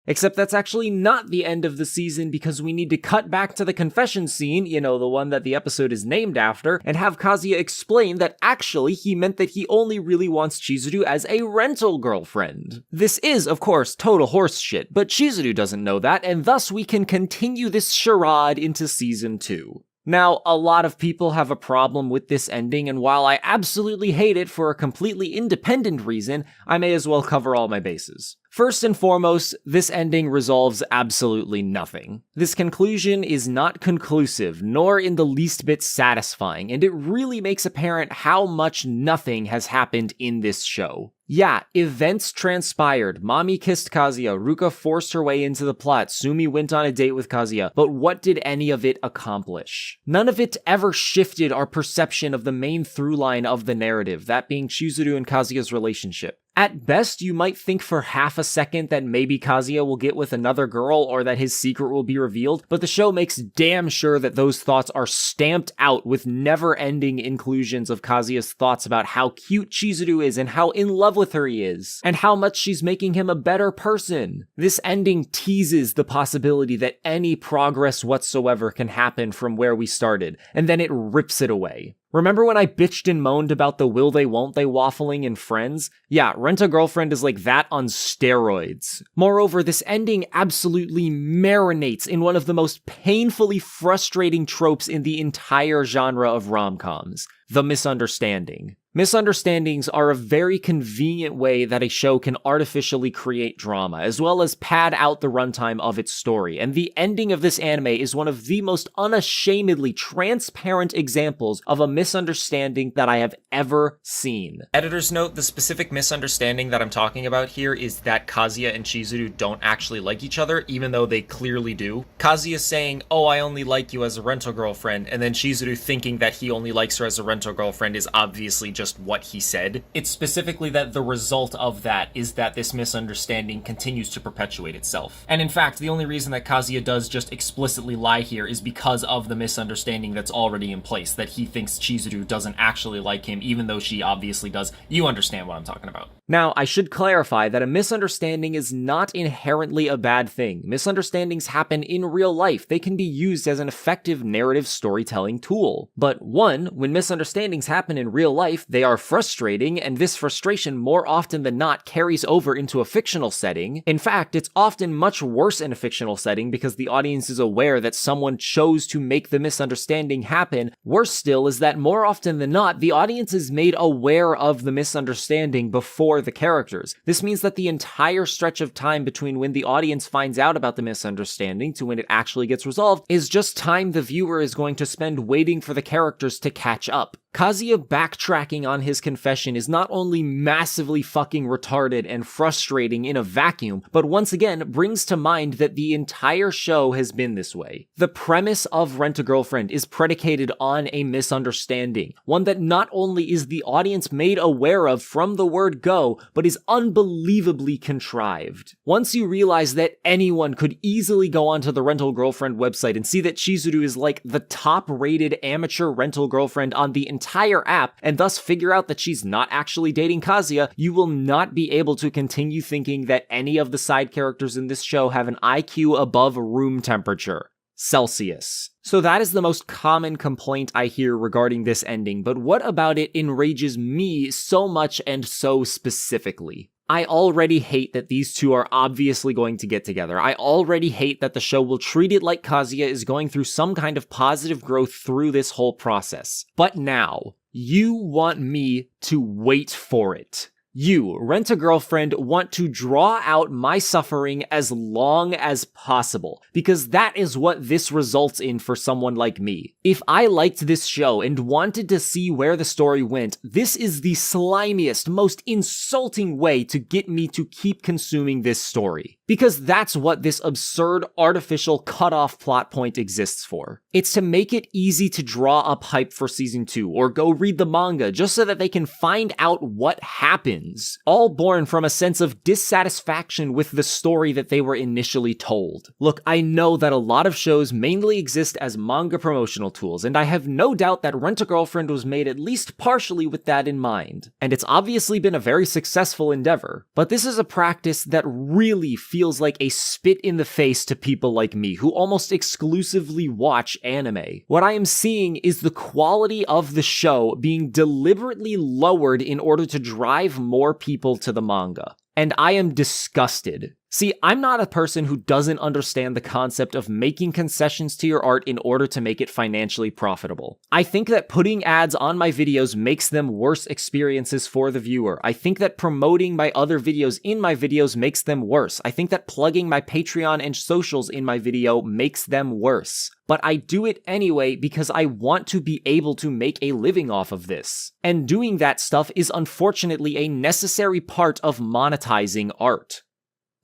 Except that's actually not the end of the season because we need to cut back to the confession scene, you know, the one that the episode is named after, and have Kazuya explain that actually he meant that he only really wants Chizuru as a rental girlfriend. This is, of course, total horse shit, but Chizuru doesn't know that, and thus we can continue this charade into season 2. Now, a lot of people have a problem with this ending, and while I absolutely hate it for a completely independent reason, I may as well cover all my bases. First and foremost, this ending resolves absolutely nothing. This conclusion is not conclusive, nor in the least bit satisfying, and it really makes apparent how much nothing has happened in this show. Yeah, events transpired. Mami kissed Kazuya, Ruka forced her way into the plot, Sumi went on a date with Kazuya, but what did any of it accomplish? None of it ever shifted our perception of the main through line of the narrative, that being Chizuru and Kazuya's relationship. At best, you might think for half a second that maybe Kazuya will get with another girl or that his secret will be revealed, but the show makes damn sure that those thoughts are stamped out with never-ending inclusions of Kazuya's thoughts about how cute Chizuru is and how in love with her he is, and how much she's making him a better person. This ending teases the possibility that any progress whatsoever can happen from where we started, and then it rips it away. Remember when I bitched and moaned about the will they won't they waffling in Friends? Yeah, Rent-A-Girlfriend is like that on steroids. Moreover, this ending absolutely marinates in one of the most painfully frustrating tropes in the entire genre of rom-coms: the misunderstanding. Misunderstandings are a very convenient way that a show can artificially create drama, as well as pad out the runtime of its story, and the ending of this anime is one of the most unashamedly transparent examples of a misunderstanding that I have ever seen. Editor's note, the specific misunderstanding that I'm talking about here is that Kazuya and Chizuru don't actually like each other, even though they clearly do. Kazuya saying, "Oh, I only like you as a rental girlfriend," and then Chizuru thinking that he only likes her as a rental girlfriend is obviously just what he said. It's specifically that the result of that is that this misunderstanding continues to perpetuate itself. And in fact, the only reason that Kazuya does just explicitly lie here is because of the misunderstanding that's already in place, that he thinks Chizuru doesn't actually like him, even though she obviously does. You understand what I'm talking about. Now, I should clarify that a misunderstanding is not inherently a bad thing. Misunderstandings happen in real life. They can be used as an effective narrative storytelling tool. But one, when misunderstandings happen in real life, they are frustrating, and this frustration more often than not carries over into a fictional setting. In fact, it's often much worse in a fictional setting because the audience is aware that someone chose to make the misunderstanding happen. Worse still is that more often than not, the audience is made aware of the misunderstanding before the characters. This means that the entire stretch of time between when the audience finds out about the misunderstanding to when it actually gets resolved is just time the viewer is going to spend waiting for the characters to catch up. Kazuya backtracking on his confession is not only massively fucking retarded and frustrating in a vacuum, but once again brings to mind that the entire show has been this way. The premise of Rent-A-Girlfriend is predicated on a misunderstanding, one that not only is the audience made aware of from the word go, but is unbelievably contrived. Once you realize that anyone could easily go onto the Rent-A-Girlfriend website and see that Chizuru is like the top-rated amateur rental girlfriend on the entire app, and thus figure out that she's not actually dating Kazuya, you will not be able to continue thinking that any of the side characters in this show have an IQ above room temperature. Celsius. So that is the most common complaint I hear regarding this ending, but what about it enrages me so much and so specifically? I already hate that these two are obviously going to get together. I already hate that the show will treat it like Kazuya is going through some kind of positive growth through this whole process. But now, you want me to wait for it. You, Rent-A-Girlfriend, want to draw out my suffering as long as possible, because that is what this results in for someone like me. If I liked this show and wanted to see where the story went, this is the slimiest, most insulting way to get me to keep consuming this story. Because that's what this absurd, artificial, cut-off plot point exists for. It's to make it easy to draw up hype for season 2, or go read the manga just so that they can find out what happens. All born from a sense of dissatisfaction with the story that they were initially told. Look, I know that a lot of shows mainly exist as manga promotional tools, and I have no doubt that Rent-A-Girlfriend was made at least partially with that in mind. And it's obviously been a very successful endeavor. But this is a practice that really feels like a spit in the face to people like me, who almost exclusively watch anime. What I am seeing is the quality of the show being deliberately lowered in order to drive more people to the manga. And I am disgusted. See, I'm not a person who doesn't understand the concept of making concessions to your art in order to make it financially profitable. I think that putting ads on my videos makes them worse experiences for the viewer. I think that promoting my other videos in my videos makes them worse. I think that plugging my Patreon and socials in my video makes them worse. But I do it anyway because I want to be able to make a living off of this. And doing that stuff is unfortunately a necessary part of monetizing art.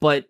But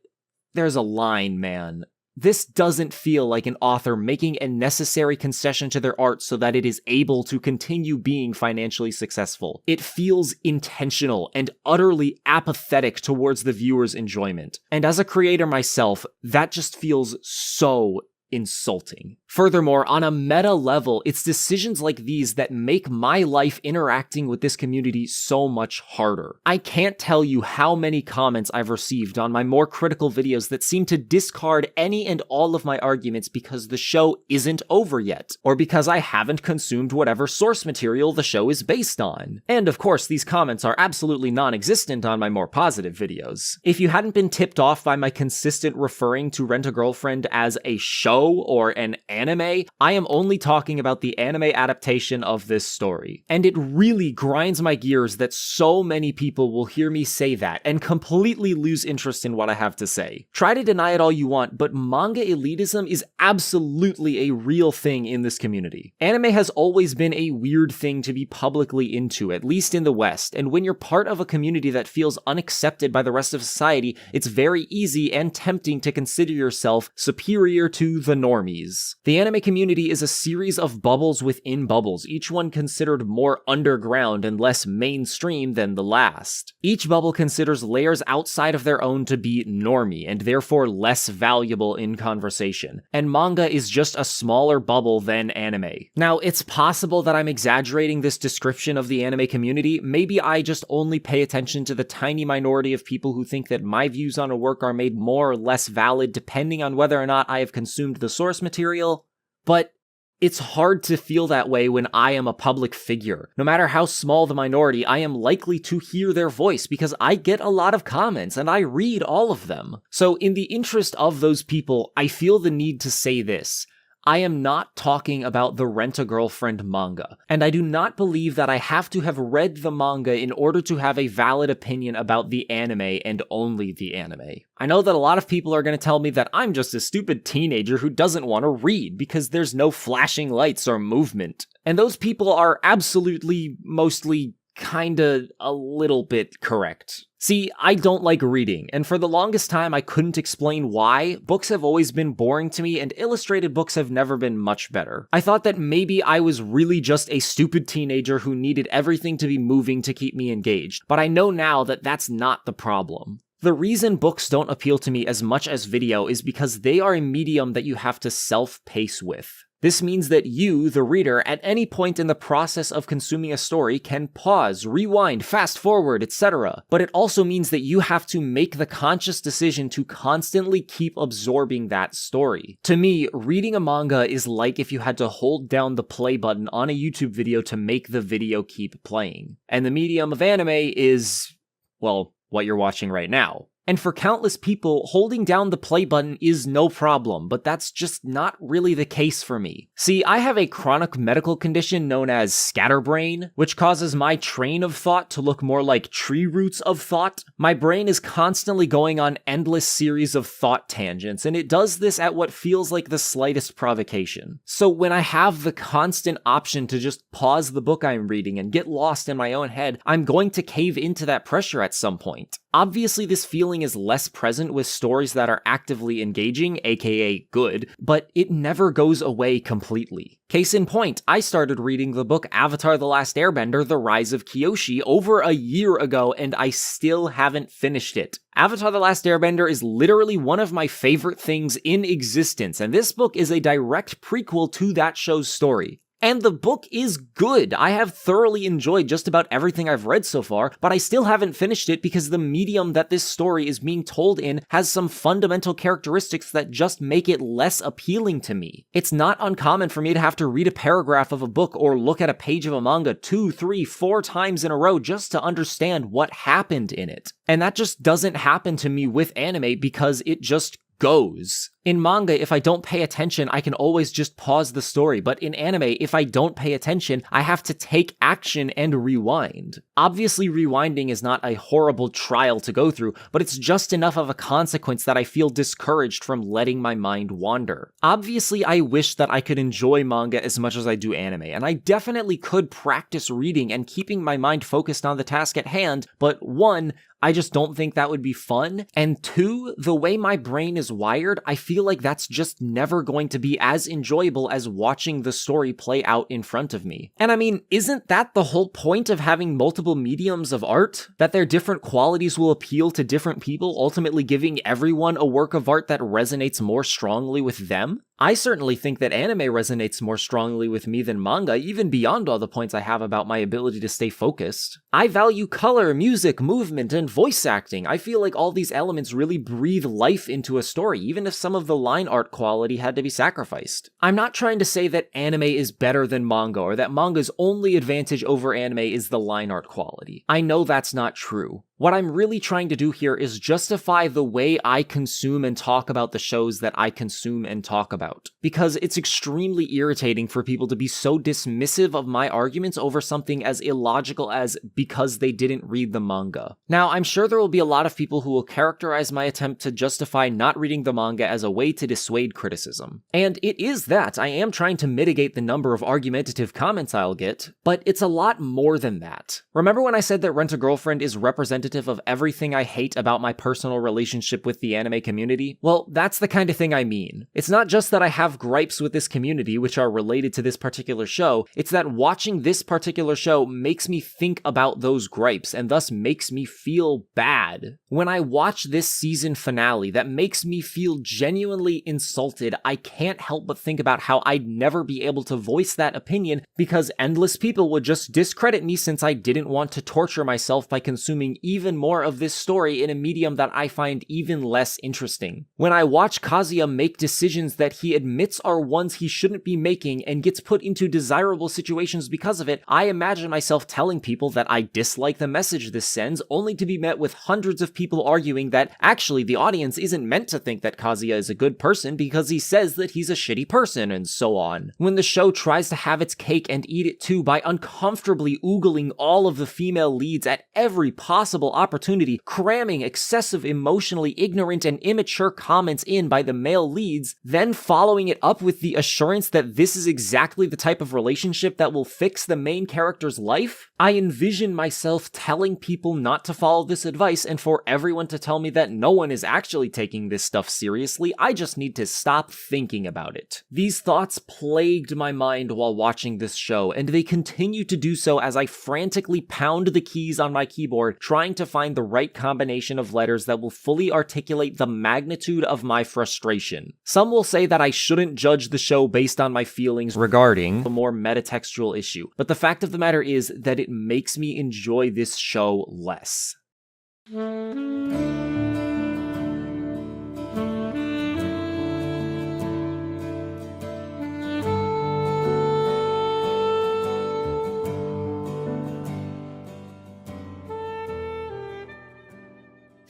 there's a line, man. This doesn't feel like an author making a necessary concession to their art so that it is able to continue being financially successful. It feels intentional and utterly apathetic towards the viewer's enjoyment. And as a creator myself, that just feels so insulting. Furthermore, on a meta level, it's decisions like these that make my life interacting with this community so much harder. I can't tell you how many comments I've received on my more critical videos that seem to discard any and all of my arguments because the show isn't over yet, or because I haven't consumed whatever source material the show is based on. And of course, these comments are absolutely non-existent on my more positive videos. If you hadn't been tipped off by my consistent referring to Rent-A-Girlfriend as a show or an anime, I am only talking about the anime adaptation of this story. And it really grinds my gears that so many people will hear me say that and completely lose interest in what I have to say. Try to deny it all you want, but manga elitism is absolutely a real thing in this community. Anime has always been a weird thing to be publicly into, at least in the West, and when you're part of a community that feels unaccepted by the rest of society, it's very easy and tempting to consider yourself superior to the normies. The anime community is a series of bubbles within bubbles, each one considered more underground and less mainstream than the last. Each bubble considers layers outside of their own to be normie, and therefore less valuable in conversation. And manga is just a smaller bubble than anime. Now, it's possible that I'm exaggerating this description of the anime community. Maybe I just only pay attention to the tiny minority of people who think that my views on a work are made more or less valid depending on whether or not I have consumed the source material, but it's hard to feel that way when I am a public figure. No matter how small the minority, I am likely to hear their voice because I get a lot of comments and I read all of them. So in the interest of those people, I feel the need to say this. I am not talking about the Rent-A-Girlfriend manga, and I do not believe that I have to have read the manga in order to have a valid opinion about the anime and only the anime. I know that a lot of people are going to tell me that I'm just a stupid teenager who doesn't want to read because there's no flashing lights or movement. And those people are absolutely, mostly, kinda a little bit correct. See, I don't like reading, and for the longest time I couldn't explain why. Books have always been boring to me, and illustrated books have never been much better. I thought that maybe I was really just a stupid teenager who needed everything to be moving to keep me engaged, but I know now that that's not the problem. The reason books don't appeal to me as much as video is because they are a medium that you have to self-pace with. This means that you, the reader, at any point in the process of consuming a story can pause, rewind, fast forward, etc. But it also means that you have to make the conscious decision to constantly keep absorbing that story. To me, reading a manga is like if you had to hold down the play button on a YouTube video to make the video keep playing. And the medium of anime is, well, what you're watching right now. And for countless people, holding down the play button is no problem, but that's just not really the case for me. See, I have a chronic medical condition known as scatterbrain, which causes my train of thought to look more like tree roots of thought. My brain is constantly going on endless series of thought tangents, and it does this at what feels like the slightest provocation. So when I have the constant option to just pause the book I'm reading and get lost in my own head, I'm going to cave into that pressure at some point. Obviously, this feeling is less present with stories that are actively engaging, aka good, but it never goes away completely. Case in point, I started reading the book Avatar: The Last Airbender: The Rise of Kyoshi over a year ago, and I still haven't finished it. Avatar: The Last Airbender is literally one of my favorite things in existence, and this book is a direct prequel to that show's story. And the book is good. I have thoroughly enjoyed just about everything I've read so far, but I still haven't finished it because the medium that this story is being told in has some fundamental characteristics that just make it less appealing to me. It's not uncommon for me to have to read a paragraph of a book or look at a page of a manga 2, 3, 4 times in a row just to understand what happened in it. And that just doesn't happen to me with anime because it just goes. In manga, if I don't pay attention, I can always just pause the story, but in anime, if I don't pay attention, I have to take action and rewind. Obviously, rewinding is not a horrible trial to go through, but it's just enough of a consequence that I feel discouraged from letting my mind wander. Obviously, I wish that I could enjoy manga as much as I do anime, and I definitely could practice reading and keeping my mind focused on the task at hand, but 1, I just don't think that would be fun, and 2, the way my brain is wired, I feel like that's just never going to be as enjoyable as watching the story play out in front of me. And I mean, isn't that the whole point of having multiple mediums of art? That their different qualities will appeal to different people, ultimately giving everyone a work of art that resonates more strongly with them? I certainly think that anime resonates more strongly with me than manga, even beyond all the points I have about my ability to stay focused. I value color, music, movement, and voice acting. I feel like all these elements really breathe life into a story, even if some of the line art quality had to be sacrificed. I'm not trying to say that anime is better than manga, or that manga's only advantage over anime is the line art quality. I know that's not true. What I'm really trying to do here is justify the way I consume and talk about the shows that I consume and talk about. Because it's extremely irritating for people to be so dismissive of my arguments over something as illogical as because they didn't read the manga. Now, I'm sure there will be a lot of people who will characterize my attempt to justify not reading the manga as a way to dissuade criticism. And it is that. I am trying to mitigate the number of argumentative comments I'll get, but it's a lot more than that. Remember when I said that Rent-A-Girlfriend is representative of everything I hate about my personal relationship with the anime community? Well, that's the kind of thing I mean. It's not just that I have gripes with this community which are related to this particular show, it's that watching this particular show makes me think about those gripes and thus makes me feel bad. When I watch this season finale that makes me feel genuinely insulted, I can't help but think about how I'd never be able to voice that opinion because endless people would just discredit me since I didn't want to torture myself by consuming even more of this story in a medium that I find even less interesting. When I watch Kazuya make decisions that he admits are ones he shouldn't be making and gets put into desirable situations because of it, I imagine myself telling people that I dislike the message this sends, only to be met with hundreds of people arguing that actually the audience isn't meant to think that Kazuya is a good person because he says that he's a shitty person, and so on. When the show tries to have its cake and eat it too by uncomfortably oogling all of the female leads at every possible opportunity, cramming excessive, emotionally ignorant and immature comments in by the male leads, then following it up with the assurance that this is exactly the type of relationship that will fix the main character's life, I envision myself telling people not to follow this advice and for everyone to tell me that no one is actually taking this stuff seriously, I just need to stop thinking about it. These thoughts plagued my mind while watching this show, and they continue to do so as I frantically pound the keys on my keyboard trying to find the right combination of letters that will fully articulate the magnitude of my frustration. Some will say that I shouldn't judge the show based on my feelings regarding a more metatextual issue, but the fact of the matter is that it makes me enjoy this show less.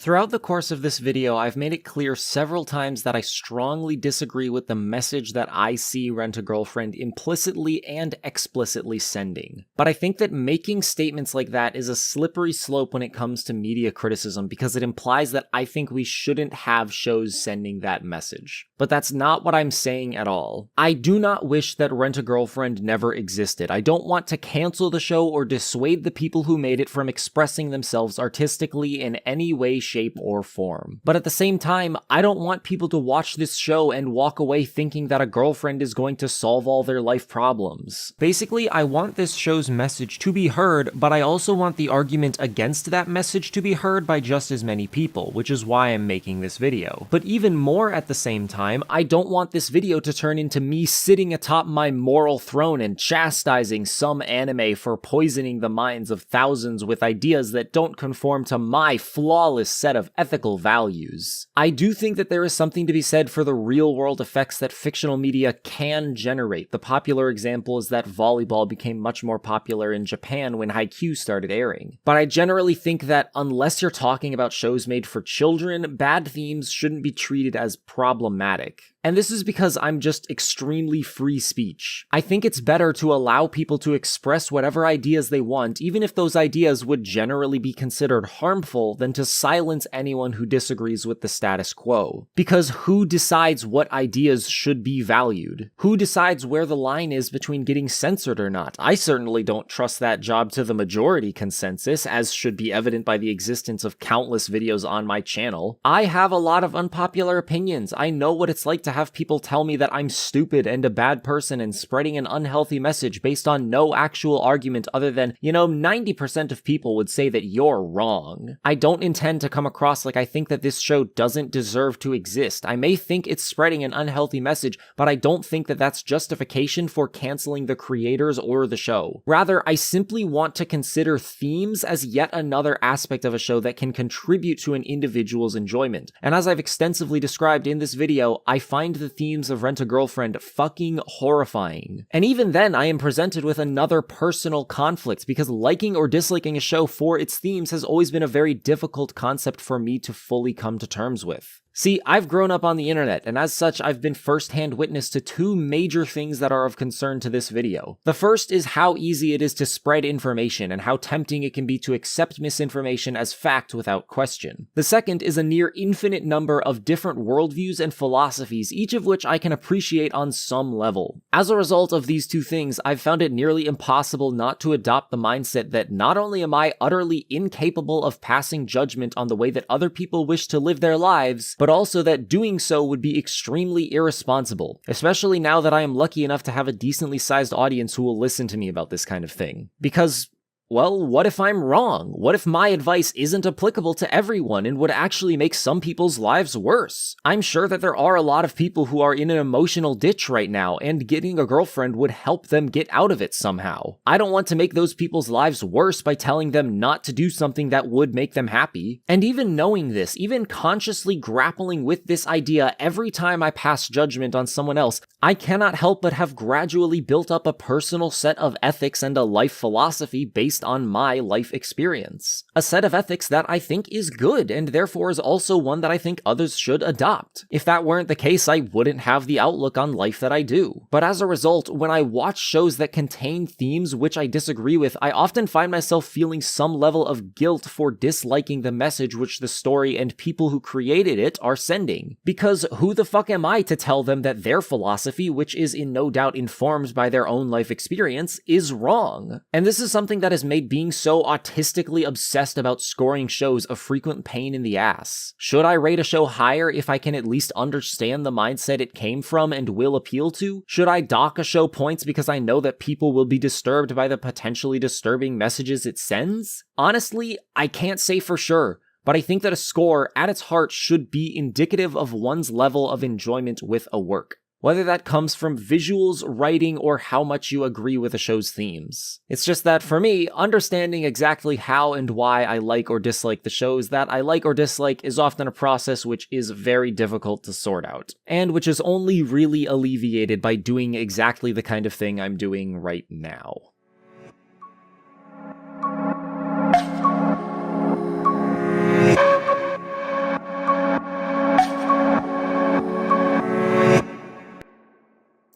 Throughout the course of this video, I've made it clear several times that I strongly disagree with the message that I see Rent-A-Girlfriend implicitly and explicitly sending. But I think that making statements like that is a slippery slope when it comes to media criticism because it implies that I think we shouldn't have shows sending that message. But that's not what I'm saying at all. I do not wish that Rent-A-Girlfriend never existed. I don't want to cancel the show or dissuade the people who made it from expressing themselves artistically in any way, shape, or form. But at the same time, I don't want people to watch this show and walk away thinking that a girlfriend is going to solve all their life problems. Basically, I want this show's message to be heard, but I also want the argument against that message to be heard by just as many people, which is why I'm making this video. But even more at the same time, I don't want this video to turn into me sitting atop my moral throne and chastising some anime for poisoning the minds of thousands with ideas that don't conform to my flawless set of ethical values. I do think that there is something to be said for the real-world effects that fictional media can generate. The popular example is that volleyball became much more popular in Japan when Haikyuu started airing. But I generally think that unless you're talking about shows made for children, bad themes shouldn't be treated as problematic. And this is because I'm just extremely free speech. I think it's better to allow people to express whatever ideas they want, even if those ideas would generally be considered harmful, than to silence anyone who disagrees with the status quo. Because who decides what ideas should be valued? Who decides where the line is between getting censored or not? I certainly don't trust that job to the majority consensus, as should be evident by the existence of countless videos on my channel. I have a lot of unpopular opinions. I know what it's like to have people tell me that I'm stupid and a bad person and spreading an unhealthy message based on no actual argument other than, 90% of people would say that you're wrong. I don't intend to come across like I think that this show doesn't deserve to exist. I may think it's spreading an unhealthy message, but I don't think that that's justification for canceling the creators or the show. Rather, I simply want to consider themes as yet another aspect of a show that can contribute to an individual's enjoyment. And as I've extensively described in this video, I find the themes of Rent-A-Girlfriend fucking horrifying. And even then, I am presented with another personal conflict, because liking or disliking a show for its themes has always been a very difficult concept for me to fully come to terms with. See, I've grown up on the internet, and as such, I've been first-hand witness to two major things that are of concern to this video. The first is how easy it is to spread information, and how tempting it can be to accept misinformation as fact without question. The second is a near infinite number of different worldviews and philosophies, each of which I can appreciate on some level. As a result of these two things, I've found it nearly impossible not to adopt the mindset that not only am I utterly incapable of passing judgment on the way that other people wish to live their lives, but also that doing so would be extremely irresponsible, especially now that I am lucky enough to have a decently sized audience who will listen to me about this kind of thing. Because, well, what if I'm wrong? What if my advice isn't applicable to everyone and would actually make some people's lives worse? I'm sure that there are a lot of people who are in an emotional ditch right now, and getting a girlfriend would help them get out of it somehow. I don't want to make those people's lives worse by telling them not to do something that would make them happy. And even knowing this, even consciously grappling with this idea every time I pass judgment on someone else, I cannot help but have gradually built up a personal set of ethics and a life philosophy based on my life experience. A set of ethics that I think is good, and therefore is also one that I think others should adopt. If that weren't the case, I wouldn't have the outlook on life that I do. But as a result, when I watch shows that contain themes which I disagree with, I often find myself feeling some level of guilt for disliking the message which the story and people who created it are sending. Because who the fuck am I to tell them that their philosophy, which is in no doubt informed by their own life experience, is wrong? And this is something that has made being so autistically obsessed about scoring shows a frequent pain in the ass. Should I rate a show higher if I can at least understand the mindset it came from and will appeal to? Should I dock a show points because I know that people will be disturbed by the potentially disturbing messages it sends? Honestly, I can't say for sure, but I think that a score at its heart should be indicative of one's level of enjoyment with a work, whether that comes from visuals, writing, or how much you agree with a show's themes. It's just that for me, understanding exactly how and why I like or dislike the shows that I like or dislike is often a process which is very difficult to sort out, and which is only really alleviated by doing exactly the kind of thing I'm doing right now.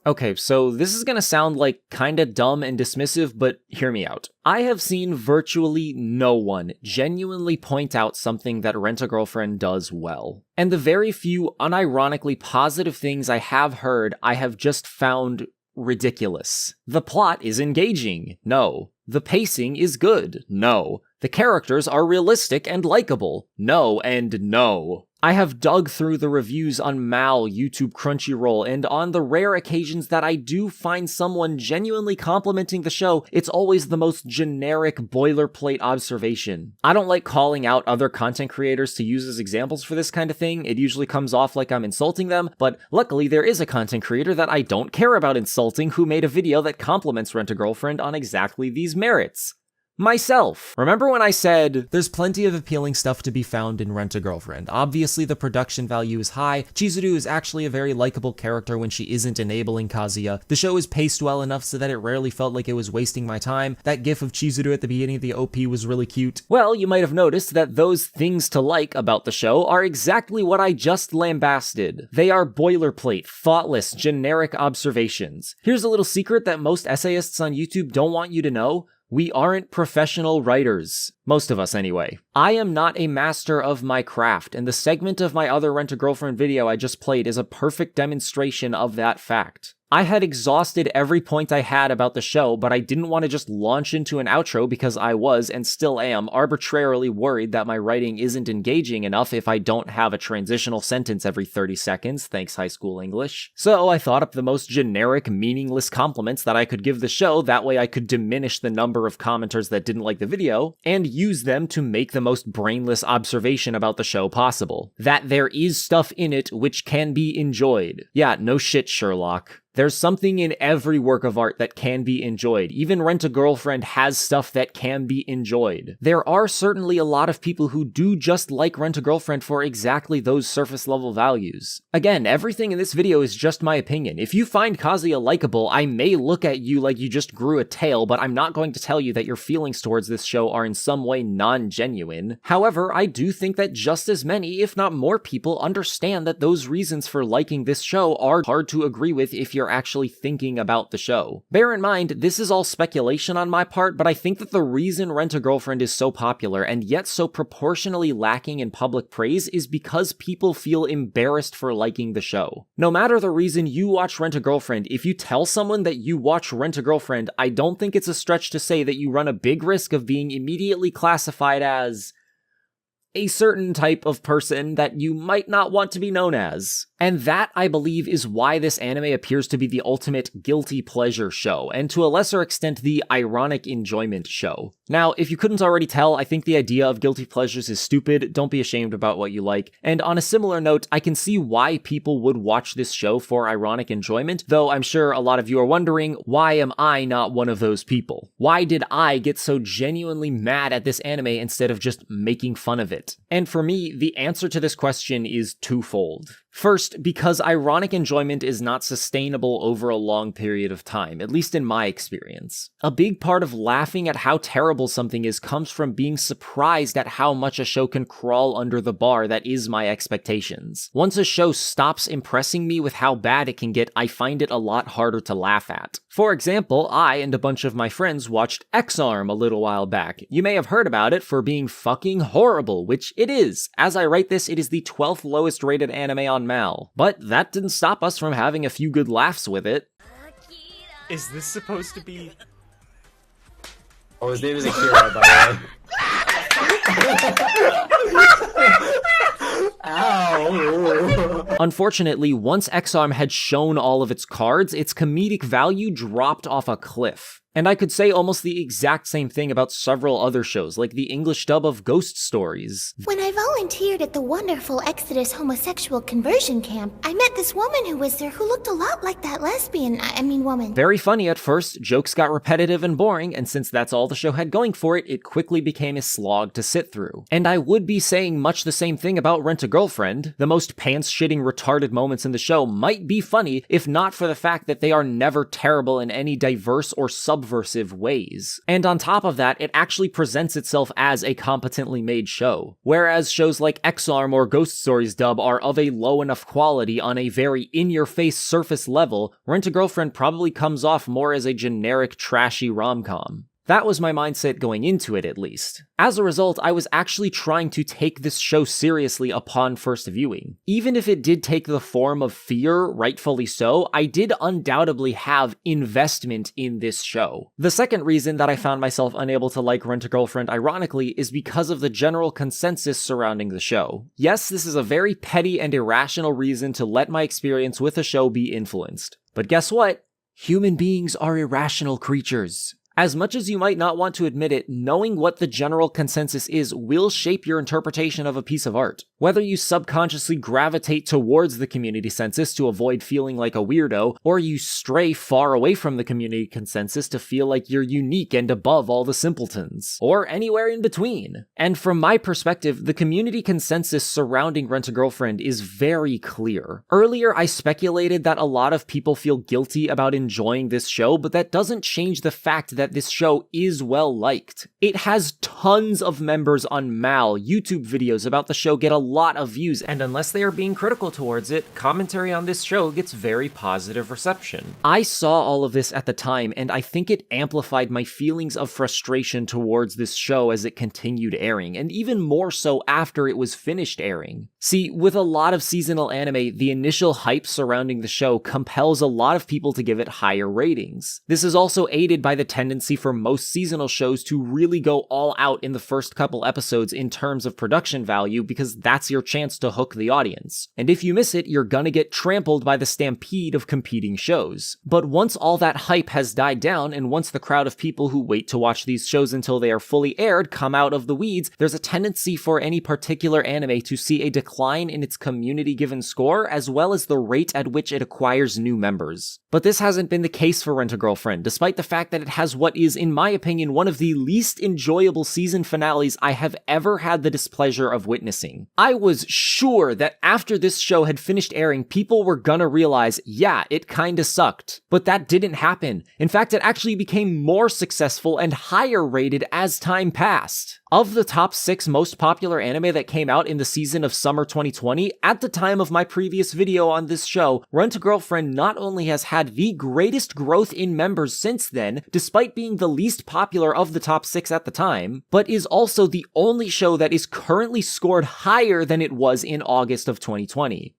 Okay, so this is gonna sound like kinda dumb and dismissive, but hear me out. I have seen virtually no one genuinely point out something that Rent-A-Girlfriend does well. And the very few unironically positive things I have heard, I have just found ridiculous. The plot is engaging. No. The pacing is good. No. The characters are realistic and likable. No and no. I have dug through the reviews on Mal, YouTube, Crunchyroll, and on the rare occasions that I do find someone genuinely complimenting the show, it's always the most generic boilerplate observation. I don't like calling out other content creators to use as examples for this kind of thing. It usually comes off like I'm insulting them, but luckily there is a content creator that I don't care about insulting who made a video that compliments Rent-A-Girlfriend on exactly these merits. Myself. Remember when I said, there's plenty of appealing stuff to be found in Rent-A-Girlfriend. Obviously the production value is high, Chizuru is actually a very likable character when she isn't enabling Kazuya, the show is paced well enough so that it rarely felt like it was wasting my time, that gif of Chizuru at the beginning of the OP was really cute. Well, you might have noticed that those things to like about the show are exactly what I just lambasted. They are boilerplate, thoughtless, generic observations. Here's a little secret that most essayists on YouTube don't want you to know. We aren't professional writers. Most of us, anyway. I am not a master of my craft, and the segment of my other Rent-A-Girlfriend video I just played is a perfect demonstration of that fact. I had exhausted every point I had about the show, but I didn't want to just launch into an outro because I was, and still am, arbitrarily worried that my writing isn't engaging enough if I don't have a transitional sentence every 30 seconds, thanks high school English. So I thought up the most generic, meaningless compliments that I could give the show, that way I could diminish the number of commenters that didn't like the video, and use them to make the most brainless observation about the show possible. That there is stuff in it which can be enjoyed. Yeah, no shit, Sherlock. There's something in every work of art that can be enjoyed. Even Rent-A-Girlfriend has stuff that can be enjoyed. There are certainly a lot of people who do just like Rent-A-Girlfriend for exactly those surface level values. Again, everything in this video is just my opinion. If you find Kazuya likable, I may look at you like you just grew a tail, but I'm not going to tell you that your feelings towards this show are in some way non-genuine. However, I do think that just as many, if not more people, understand that those reasons for liking this show are hard to agree with if you're actually thinking about the show. Bear in mind, this is all speculation on my part, but I think that the reason Rent-A-Girlfriend is so popular and yet so proportionally lacking in public praise is because people feel embarrassed for liking the show. No matter the reason you watch Rent-A-Girlfriend, if you tell someone that you watch Rent-A-Girlfriend, I don't think it's a stretch to say that you run a big risk of being immediately classified as a certain type of person that you might not want to be known as. And that, I believe, is why this anime appears to be the ultimate guilty pleasure show, and to a lesser extent, the ironic enjoyment show. Now, if you couldn't already tell, I think the idea of guilty pleasures is stupid. Don't be ashamed about what you like. And on a similar note, I can see why people would watch this show for ironic enjoyment, though I'm sure a lot of you are wondering, why am I not one of those people? Why did I get so genuinely mad at this anime instead of just making fun of it? And for me, the answer to this question is twofold. First, because ironic enjoyment is not sustainable over a long period of time, at least in my experience. A big part of laughing at how terrible something is comes from being surprised at how much a show can crawl under the bar that is my expectations. Once a show stops impressing me with how bad it can get, I find it a lot harder to laugh at. For example, I and a bunch of my friends watched X-Arm a little while back. You may have heard about it for being fucking horrible, which it is. As I write this, it is the 12th lowest rated anime on Mal. But that didn't stop us from having a few good laughs with it. Is this supposed to be... Oh, his name is Akira, by the way. Ow. Unfortunately, once X-Arm had shown all of its cards, its comedic value dropped off a cliff. And I could say almost the exact same thing about several other shows, like the English dub of Ghost Stories. When I volunteered at the wonderful Exodus homosexual conversion camp, I met this woman who was there who looked a lot like that woman. Very funny at first, jokes got repetitive and boring, and since that's all the show had going for it, it quickly became a slog to sit through. And I would be saying much the same thing about Rent-A-Girlfriend. The most pants-shitting retarded moments in the show might be funny, if not for the fact that they are never terrible in any diverse or subversive subversive ways. And on top of that, it actually presents itself as a competently made show. Whereas shows like X-Arm or Ghost Stories dub are of a low enough quality on a very in-your-face surface level, Rent-a-Girlfriend probably comes off more as a generic trashy rom-com. That was my mindset going into it, at least. As a result, I was actually trying to take this show seriously upon first viewing. Even if it did take the form of fear, rightfully so, I did undoubtedly have investment in this show. The second reason that I found myself unable to like Rent-a-Girlfriend, ironically, is because of the general consensus surrounding the show. Yes, this is a very petty and irrational reason to let my experience with a show be influenced. But guess what? Human beings are irrational creatures. As much as you might not want to admit it, knowing what the general consensus is will shape your interpretation of a piece of art. Whether you subconsciously gravitate towards the community consensus to avoid feeling like a weirdo, or you stray far away from the community consensus to feel like you're unique and above all the simpletons, or anywhere in between. And from my perspective, the community consensus surrounding Rent-a-Girlfriend is very clear. Earlier, I speculated that a lot of people feel guilty about enjoying this show, but that doesn't change the fact that this show is well liked. It has tons of members on Mal. YouTube videos about the show get a lot of views, and unless they are being critical towards it, commentary on this show gets very positive reception. I saw all of this at the time, and I think it amplified my feelings of frustration towards this show as it continued airing, and even more so after it was finished airing. See, with a lot of seasonal anime, the initial hype surrounding the show compels a lot of people to give it higher ratings. This is also aided by the tendency for most seasonal shows to really go all out in the first couple episodes in terms of production value, because that's your chance to hook the audience. And if you miss it, you're gonna get trampled by the stampede of competing shows. But once all that hype has died down, and once the crowd of people who wait to watch these shows until they are fully aired come out of the weeds, there's a tendency for any particular anime to see a decline in its community-given score, as well as the rate at which it acquires new members. But this hasn't been the case for Rent-a-Girlfriend, despite the fact that it has what is, in my opinion, one of the least enjoyable season finales I have ever had the displeasure of witnessing. I was sure that after this show had finished airing, people were gonna realize, yeah, it kinda sucked. But that didn't happen. In fact, it actually became more successful and higher rated as time passed. Of the top 6 most popular anime that came out in the season of summer 2020, at the time of my previous video on this show, Rent-a-Girlfriend not only has had the greatest growth in members since then, despite being the least popular of the top 6 at the time, but is also the only show that is currently scored higher than it was in August of 2020.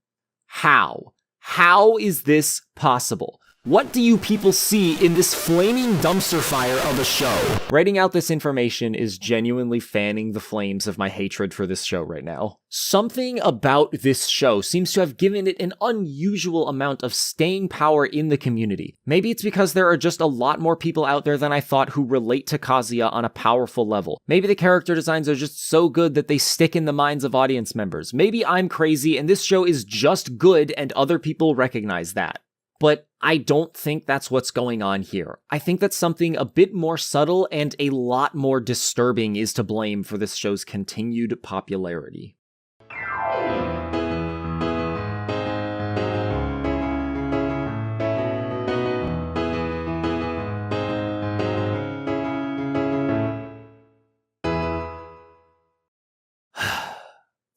How? How is this possible? What do you people see in this flaming dumpster fire of a show? Writing out this information is genuinely fanning the flames of my hatred for this show right now. Something about this show seems to have given it an unusual amount of staying power in the community. Maybe it's because there are just a lot more people out there than I thought who relate to Kazuya on a powerful level. Maybe the character designs are just so good that they stick in the minds of audience members. Maybe I'm crazy and this show is just good and other people recognize that. But I don't think that's what's going on here. I think that something a bit more subtle and a lot more disturbing is to blame for this show's continued popularity.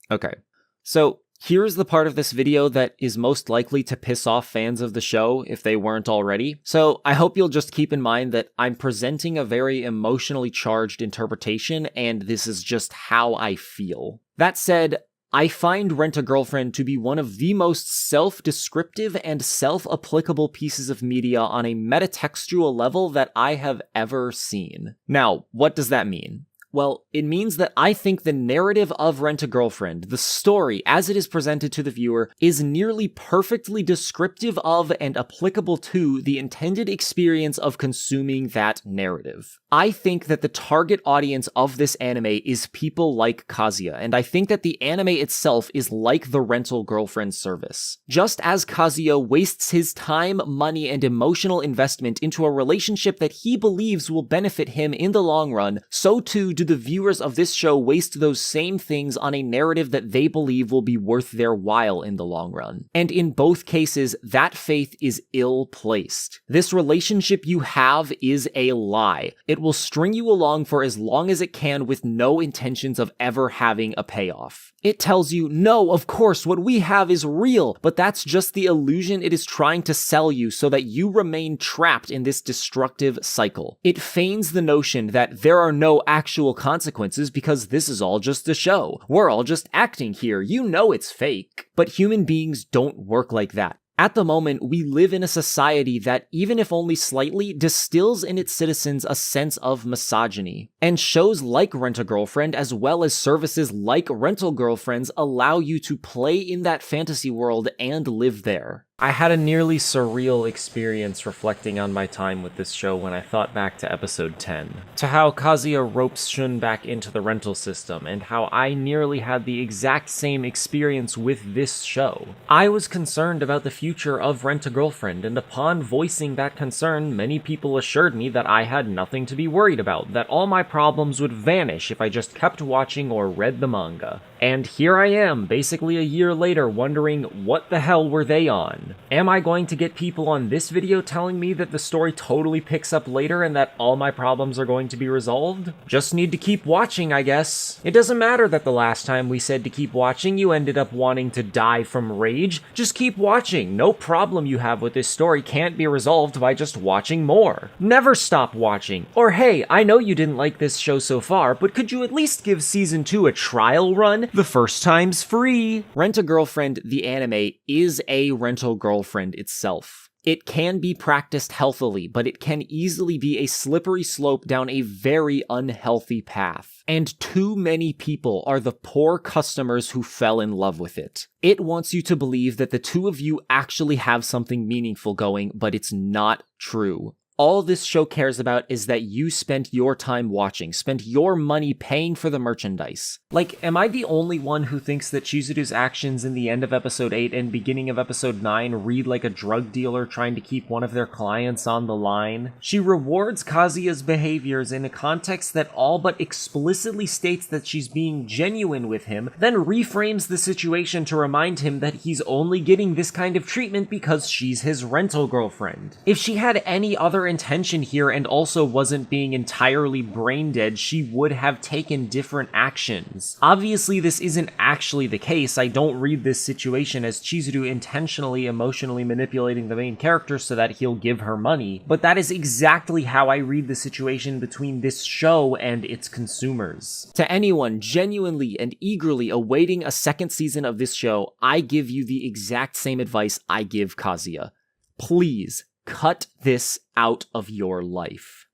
Okay, so here's the part of this video that is most likely to piss off fans of the show if they weren't already. So I hope you'll just keep in mind that I'm presenting a very emotionally charged interpretation, and this is just how I feel. That said, I find Rent-a-Girlfriend to be one of the most self-descriptive and self-applicable pieces of media on a metatextual level that I have ever seen. Now, what does that mean? Well, it means that I think the narrative of Rent-a-Girlfriend, the story as it is presented to the viewer, is nearly perfectly descriptive of and applicable to the intended experience of consuming that narrative. I think that the target audience of this anime is people like Kazuya, and I think that the anime itself is like the rental girlfriend service. Just as Kazuya wastes his time, money, and emotional investment into a relationship that he believes will benefit him in the long run, so too do do the viewers of this show waste those same things on a narrative that they believe will be worth their while in the long run? And in both cases, that faith is ill-placed. This relationship you have is a lie. It will string you along for as long as it can with no intentions of ever having a payoff. It tells you, no, of course, what we have is real, but that's just the illusion it is trying to sell you so that you remain trapped in this destructive cycle. It feigns the notion that there are no actual consequences because this is all just a show. We're all just acting here. You know it's fake. But human beings don't work like that. At the moment, we live in a society that, even if only slightly, distills in its citizens a sense of misogyny. And shows like Rent-A-Girlfriend, as well as services like Rental Girlfriends, allow you to play in that fantasy world and live there. I had a nearly surreal experience reflecting on my time with this show when I thought back to episode 10, to how Kazuya ropes Shun back into the rental system, and how I nearly had the exact same experience with this show. I was concerned about the future of Rent-A-Girlfriend, and upon voicing that concern, many people assured me that I had nothing to be worried about, that all my problems would vanish if I just kept watching or read the manga. And here I am, basically a year later, wondering what the hell were they on? Am I going to get people on this video telling me that the story totally picks up later and that all my problems are going to be resolved? Just need to keep watching, I guess. It doesn't matter that the last time we said to keep watching, you ended up wanting to die from rage. Just keep watching. No problem you have with this story can't be resolved by just watching more. Never stop watching. Or hey, I know you didn't like this show so far, but could you at least give season 2 a trial run? The first time's free. Rent-A-Girlfriend, the anime, is a rental girlfriend itself. It can be practiced healthily, but it can easily be a slippery slope down a very unhealthy path. And too many people are the poor customers who fell in love with it. It wants you to believe that the two of you actually have something meaningful going, but it's not true. All this show cares about is that you spent your time watching, spent your money paying for the merchandise. Like, am I the only one who thinks that Chizuru's actions in the end of episode 8 and beginning of episode 9 read like a drug dealer trying to keep one of their clients on the line? She rewards Kazuya's behaviors in a context that all but explicitly states that she's being genuine with him, then reframes the situation to remind him that he's only getting this kind of treatment because she's his rental girlfriend. If she had any other intention here and also wasn't being entirely brain dead, she would have taken different actions. Obviously, this isn't actually the case. I don't read this situation as Chizuru intentionally emotionally manipulating the main character so that he'll give her money, but that is exactly how I read the situation between this show and its consumers. To anyone genuinely and eagerly awaiting a second season of this show, I give you the exact same advice I give Kazuya. Please, cut this out of your life.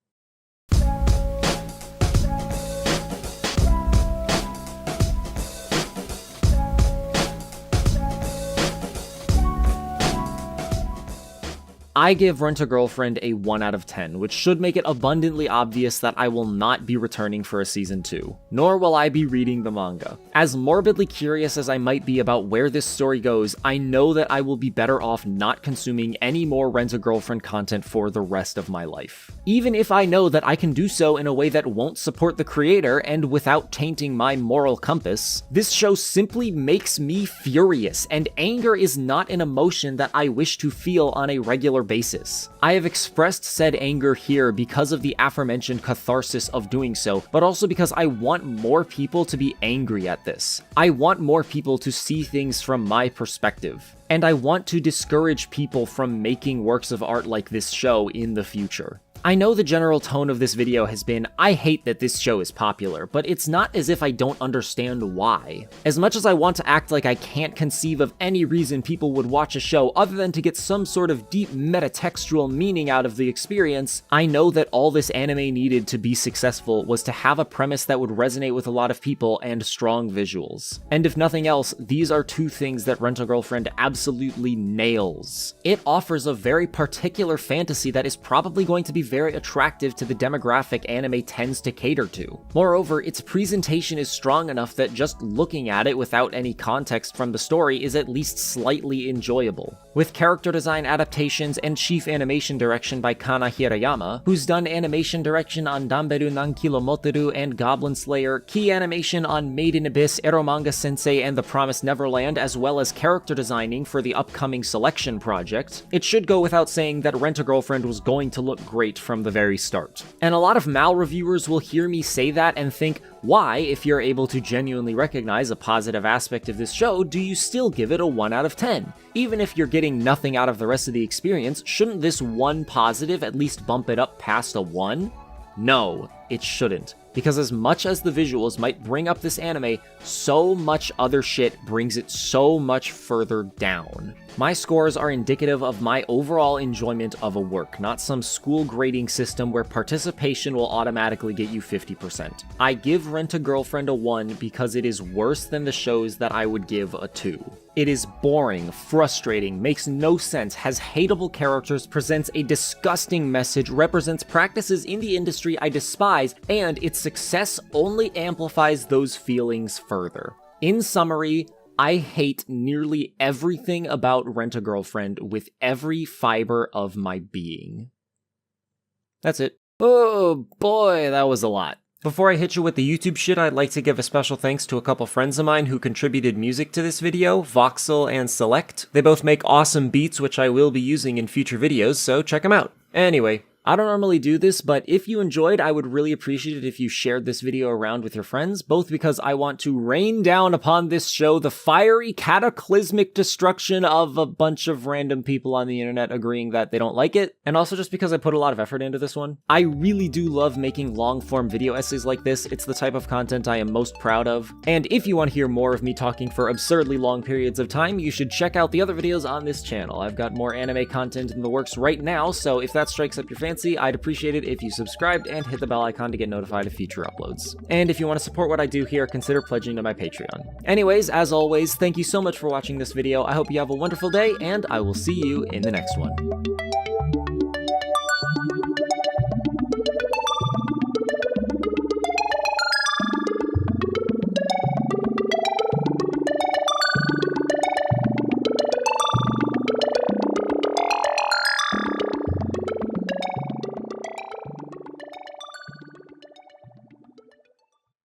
I give Rent-A-Girlfriend a 1 out of 10, which should make it abundantly obvious that I will not be returning for a season 2, nor will I be reading the manga. As morbidly curious as I might be about where this story goes, I know that I will be better off not consuming any more Rent-A-Girlfriend content for the rest of my life. Even if I know that I can do so in a way that won't support the creator and without tainting my moral compass, this show simply makes me furious, and anger is not an emotion that I wish to feel on a regular basis. I have expressed said anger here because of the aforementioned catharsis of doing so, but also because I want more people to be angry at this. I want more people to see things from my perspective. And I want to discourage people from making works of art like this show in the future. I know the general tone of this video has been, I hate that this show is popular, but it's not as if I don't understand why. As much as I want to act like I can't conceive of any reason people would watch a show other than to get some sort of deep metatextual meaning out of the experience, I know that all this anime needed to be successful was to have a premise that would resonate with a lot of people and strong visuals. And if nothing else, these are two things that Rent-A-Girlfriend absolutely nails. It offers a very particular fantasy that is probably going to be very very attractive to the demographic anime tends to cater to. Moreover, its presentation is strong enough that just looking at it without any context from the story is at least slightly enjoyable. With character design adaptations and chief animation direction by Kana Hirayama, who's done animation direction on Danberu Nankilo Moteru and Goblin Slayer, key animation on Made in Abyss, Eromanga Sensei, and The Promised Neverland, as well as character designing for the upcoming Selection project, it should go without saying that Rent-a-Girlfriend was going to look great from the very start. And a lot of Mal reviewers will hear me say that and think, why, if you're able to genuinely recognize a positive aspect of this show, do you still give it a 1 out of 10? Even if you're getting nothing out of the rest of the experience, shouldn't this one positive at least bump it up past a 1? No, it shouldn't. Because as much as the visuals might bring up this anime, so much other shit brings it so much further down. My scores are indicative of my overall enjoyment of a work, not some school grading system where participation will automatically get you 50%. I give Rent-a-Girlfriend a 1 because it is worse than the shows that I would give a 2. It is boring, frustrating, makes no sense, has hateable characters, presents a disgusting message, represents practices in the industry I despise, and its success only amplifies those feelings further. In summary, I hate nearly everything about Rent-a-Girlfriend with every fiber of my being. That's it. Oh boy, that was a lot. Before I hit you with the YouTube shit, I'd like to give a special thanks to a couple friends of mine who contributed music to this video, Voxel and Select. They both make awesome beats, which I will be using in future videos, so check them out. Anyway, I don't normally do this, but if you enjoyed, I would really appreciate it if you shared this video around with your friends, both because I want to rain down upon this show the fiery, cataclysmic destruction of a bunch of random people on the internet agreeing that they don't like it, and also just because I put a lot of effort into this one. I really do love making long-form video essays like this. It's the type of content I am most proud of, and if you want to hear more of me talking for absurdly long periods of time, you should check out the other videos on this channel. I've got more anime content in the works right now, so if that strikes up your fancy, I'd appreciate it if you subscribed and hit the bell icon to get notified of future uploads. And if you want to support what I do here, consider pledging to my Patreon. Anyways, as always, thank you so much for watching this video. I hope you have a wonderful day, and I will see you in the next one.